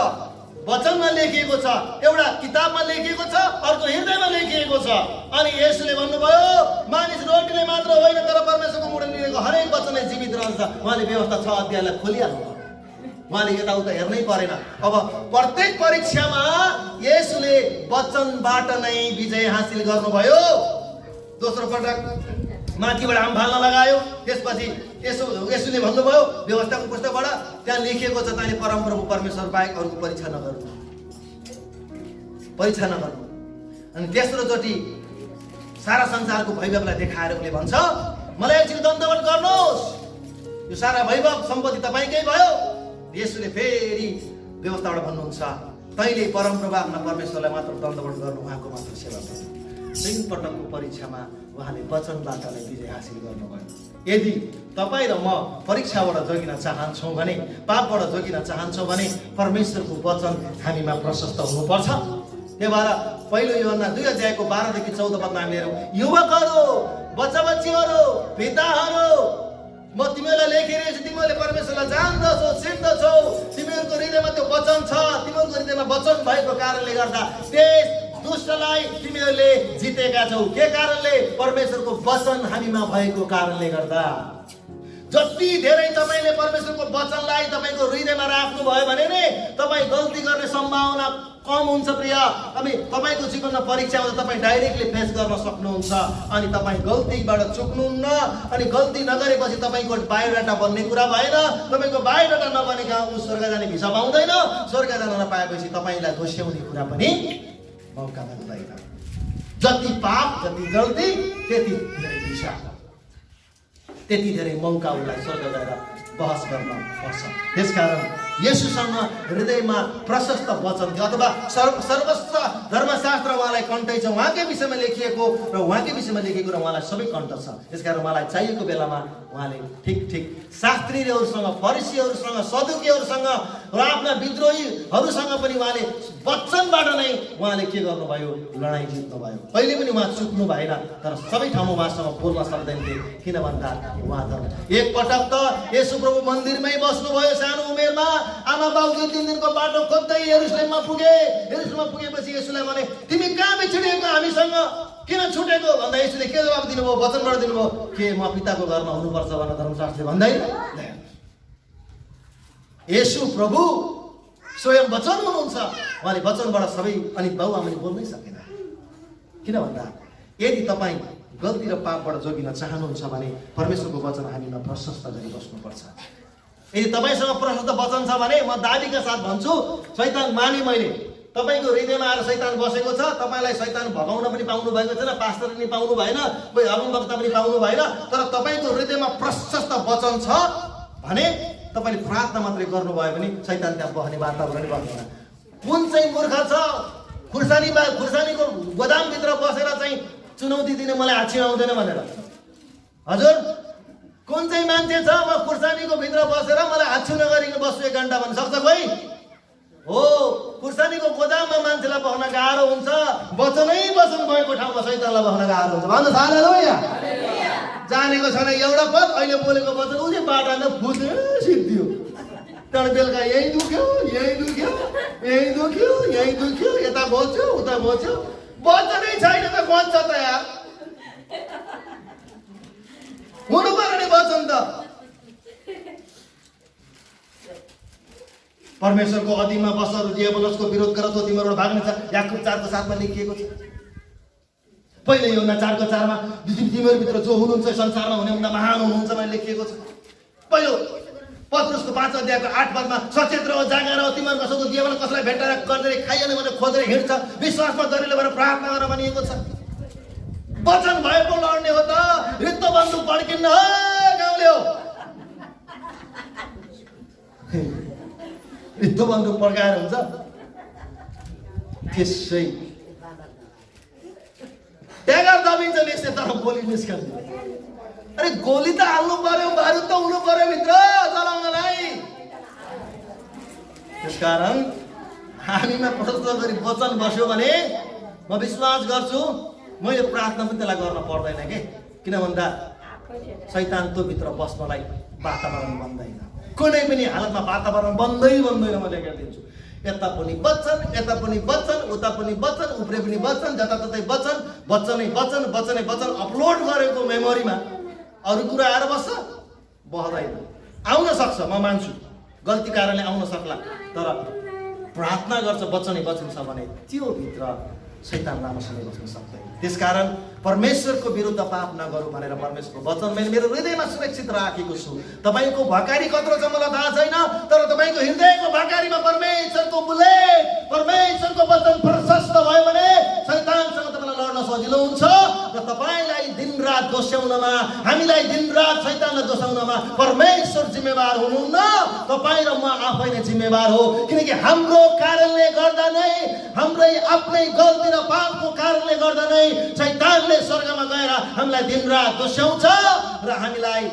वचनमा लेखिएको छ, एउटा किताबमा लेखिएको छ, अर्को हृदयमा लेखिएको छ। अनि येशूले भन्नुभयो, मानिस रोटीले मात्र होइन तर परमेश्वरको मुखबाट निस्केको हरेक वचनले जीवित रहन्छ। उहाँले व्यवस्था 6 अध्यायलाई खोलिहाल्नु, उहाँले यताउता हेर्नै परेन। अब प्रत्येक परीक्षामा येशूले वचनबाट नै विजय हासिल गर्नुभयो। दोस्रो पटक माथिबाट हाम फाल्न लगायो। त्यसपछि येशूले भन्नुभयो व्यवस्थाको पुस्तकबाट त्यहाँ लेखिएको छ, तैँले परमप्रभु परमेश्वर बाहेक अरूको परीक्षा नगर्नु। अनि तेस्रोचोटि सारा संसारको वैभवलाई देखाएर उसले भन्छ मलाई एकछिन दण्डवत गर्नुहोस्, यो सारा वैभव सम्पत्ति तपाईँकै भयो। येशूले फेरि व्यवस्थाबाट भन्नुहुन्छ तैँले परमप्रभु आफ्ना परमेश्वरलाई मात्र दण्डवत गर्नु, उहाँको मात्र सेवा गर्नु। 3 पटकको परीक्षामा उहाँले वचनबाट नै विजय हासिल गर्नुभयो। यदि तपाईँ र म परीक्षाबाट जोगिन चाहन्छौँ भने, पापबाट जोगिन चाहन्छौँ भने परमेश्वरको वचन हामीमा प्रशस्त हुनुपर्छ। त्यही भएर पहिलो यूहन्ना 2 अध्यायको 12 देखि 14 पदमा हामीले हेरौँ, युवकहरू, बच्चा बच्चीहरू, पिताहरू, म तिमीहरूलाई लेखिरहेछु, तिमीहरूले परमेश्वरलाई जान्दछौ, चिन्दछौ, तिमीहरूको हृदयमा त्यो वचन छ, तिमीहरूको हृदयमा वचन भएको कारणले गर्दा त्यस दुष्टलाई तिमीहरूले जितेका छौ। के कारणले? परमेश्वरको वचन हामीमा भएको कारणले गर्दा। जति धेरै तपाईँले परमेश्वरको वचनलाई तपाईँको हृदयमा राख्नु भयो भने नै तपाईँ गल्ती गर्ने सम्भावना कम हुन्छ प्रिय। अनि तपाईँको जीवनमा परीक्षा आउँदा तपाईँ डाइरेक्टली फेस गर्न सक्नुहुन्छ अनि तपाईँ गल्तीबाट चुक्नुहुन्न। अनि गल्ती नगरेपछि तपाईँको बायोडाटा बन्ने कुरा भएन। तपाईँको बायोडाटा नबनेका ऊ स्वर्ग जाने भिसा पाउँदैन। स्वर्ग जान नपाएपछि तपाईँलाई दोस्याउने कुरा पनि मौका मिल्दैन। जति पाप, जति गल्ती, त्यति धेरै भिसा, त्यति धेरै मौका उसलाई स्वर्ग गएर बहस गर्न पर्छ। त्यसकारण येशूसँग हृदयमा प्रशस्त वचन थियो अथवा सर्वस्व धर्मशास्त्र उहाँलाई कण्ठै छ, उहाँकै विषयमा लेखिएको र उहाँकै विषयमा लेखिएको र उहाँलाई सबै कण्ठ छ। त्यसकारण उहाँलाई चाहिएको बेलामा उहाँले ठिक शास्त्रीहरूसँग, फरिसीहरूसँग, सदुकीहरूसँग र आफ्ना विद्रोहीहरूसँग पनि उहाँले वचनबाट नै उहाँले के गर्नुभयो? लडाइँ जित्नुभयो। कहिले पनि उहाँ चुक्नु भएन, तर सबै ठाउँमा उहाँसँग बोल्न सक्दैनथे। किन भन्दा उहाँ त एकपटक त येशू प्रभु मन्दिरमै बस्नुभयो सानो उमेरमा। आमा बाबुले 3 दिनको बाटो खोज्दै यरुशलेममा पुगे। यरुशलेममा पुगेपछि येशूलाई भने तिमी कहाँ बिछुडेको हामीसँग, किन छुटेको भन्दा येशूले के जवाब दिनुभयो? वचनबाट दिनुभयो, के म पिताको घरमा हुनुपर्छ भनेर धर्मशास्त्रले भन्दैन? येशू प्रभु स्वयं वचन हुनुहुन्छ। उहाँले वचनबाट सबै, अनि बाउ आमाले बोल्नै सकेन। किन भन्दा यदि तपाईँ गल्ती र पापबाट जोगिन चाहनुहुन्छ भने परमेश्वरको वचन हामीमा प्रशस्त गरी बस्नुपर्छ। यदि तपाईँसँग प्रशस्त वचन छ भने म दाबीका साथ भन्छु, शैतान माने मैले, तपाईँको हृदयमा आएर शैतान बसेको छ। तपाईँलाई शैतान भगाउन पनि पाउनु भएको छैन, पास्टर पनि पाउनु भएन, कोही अगमवक्ता पनि पाउनु भएन। तर तपाईँको हृदयमा प्रशस्त वचन छ भने तपाईँले प्रार्थना मात्रै गर्नुभयो भने शैतान त्यहाँ बस्ने वातावरण बस्दैन। कुन चाहिँ मूर्ख छ खुर्सानीको गोदामभित्र बसेर चाहिँ चुनौती दिने मलाई हाच्छी आउँदैन भनेर? हजुर, कुन चाहिँ मान्छे छ म खुर्सानीको भित्र बसेर मलाई हाच्छी नगरिकन बस्छु 1 घन्टा भन्न सक्छ कोही? हो, खुर्सानीको गोदाममा मान्छेलाई बस्न गाह्रो हुन्छ, वचन भएको ठाउँमा शैतानलाई बस्न गाह्रो हुन्छ। भन्नुहोस् हालेलुया। जानेको छैन एउटा पद, अहिले बोलेको वचन उनी बाटामा फुट्यो, सिद्धियो। त्यहाँबाट बेलुका यही दुख्यो, यता बोल्छ्यो, उता बोल्छ्यो, वचनै छैन त बन्छ त यार। हुनु पर्यो नि वचन त। परमेश्वरको अधीनमा बस, दियाबलसको विरोध गर तो तिमीहरूबाट भाग्नेछ। याकुब 4:7 लेखिएको छ। पहिले यूहन्ना 4:4 तिमीहरूभित्र जो हुनुहुन्छ संसारमा हुने भन्दा महान हुनुहुन्छ भनेर लेखिएको छ। पहिलो पत्रुसको 5 अध्यायको 8 पदमा सचेत रह, जागा रह, तिमीहरूको कसैको दियाबल कसलाई भेट्टाएर गर्दै खाइहाल्ने भनेर खोजेर हिँड्छ, विश्वासमा दरिलो भएर प्रार्थना गर भनिएको छ। वचन भएको लड्ने हो त। रित्तो बन्दुक पड्किन्न हो गाउँले हो। रित्तो बन्दुक पड्काएर हुन्छ त्यसै ट्यागर दबिन्छ निस्के, तर गोली निस्कन्छ। अरे गोली त हाल्नु पर्यो, बारुद त हुनु पर्यो भित्र चलाउनलाई। त्यसकारण हामीमा प्रशस्त गरी वचन बस्यो भने म विश्वास गर्छु मैले प्रार्थना पनि त्यसलाई गर्न पर्दैन के। किन भन्दा शैतान त्यो भित्र बस्नलाई वातावरण बन्दैन। कुनै पनि हालतमा वातावरण बन्दैन म लेखिदिन्छु। यता पनि वचन, उता पनि वचन, उब्रे पनि वचन, जताततै वचनै वचन अपलोड गरेको मेमोरीमा अरू कुरा आएर बस्दैन। आउन सक्छ, म मान्छु, गल्ती कारणले आउन सक्ला, तर प्रार्थना गर्छ वचनै वचन छ भने त्यो भित्र शैतान राम्रोसँग बस्न सक्दैन। त्यसकारण परमेश्वरको विरुद्ध पाप नगरौँ भनेर परमेश्वरको वचन मैले मेरो हृदयमा सुरक्षित राखेको छु। तपाईँको भकारी कत्रो छ मलाई थाहा छैन, तर तपाईँको हृदयको भकारीमा परमेश्वरको बुलेट, परमेश्वरको वचन प्रशस्त भयो भने शैतानसँग तपाईँलाई लड्न सजिलो हुन्छ र तपाईलाई दिनरात दोस्याउनमा, हामीलाई दिनरात शैतानलाई दोस्याउनमा परमेश्वर जिम्मेवार हुनुहुन्न, तपाईँ र म आफै नै जिम्मेवार हो। किनकि हाम्रो कारणले गर्दा नै, हाम्रै आफ्नै गल्ती र पापको कारणले गर्दा नै शैतानले स्वर्गमा गएर हामीलाई दिनरात दोस्याउँछ र हामीलाई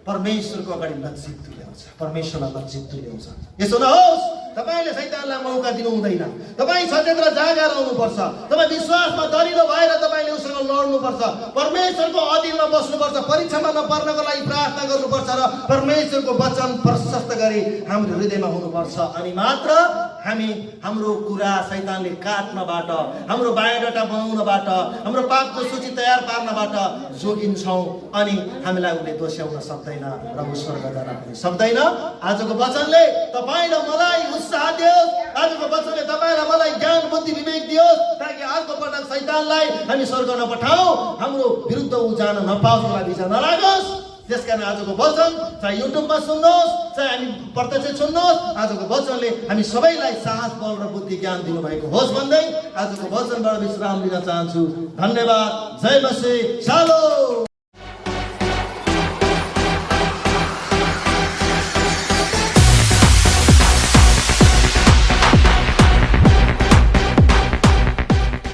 परमेश्वरको अगाडि लज्जित तुल्याउँछ, परमेश्वरलाई लज्जित तुल्याउँछ। यसो नहोस्, तपाईले शैतानलाई मौका दिनु हुँदैन। तपाईँ सचेत र जागा रहनुपर्छ। तपाईँ विश्वासमा दरिलो भएर तपाईँले उसँग लड्नुपर्छ, परमेश्वरको अधीनमा बस्नुपर्छ, परीक्षामा नपर्नको लागि प्रार्थना गर्नुपर्छ र परमेश्वरको वचन प्रशस्त गरी हाम्रो हृदयमा हुनुपर्छ। अनि मात्र हामी हाम्रो कुरा शैतानले काट्नबाट, हाम्रो बायोडाटा बनाउनबाट, हाम्रो पापको सूची तयार पार्नबाट जोगिन्छौँ अनि हामीलाई उसले दोस्याउन सक्दैन र ऊ स्वर्ग जान पनि सक्दैन। आजको वचनले तपाईँ र मलाई उत्साह दियोस्, आजको वचनले तपाईँ र मलाई ज्ञान बुद्धि विवेक दियोस्, ताकि अर्को पटक शैतानलाई हामी स्वर्ग नपठाऊ, हाम्रो विरुद्ध ऊ जान नपाओस्, उसलाई विचार नलागोस्। त्यसकारण आजको वचन चाहे युट्युबमा सुन्नुहोस्, चाहे हामी प्रत्यक्ष सुन्नुहोस्, आजको वचनले हामी सबैलाई साहस, बल र बुद्धि ज्ञान दिनुभएको होस् भन्दै आजको वचनबाट विश्राम लिन चाहन्छु। धन्यवाद। जय मसीह। शालोम।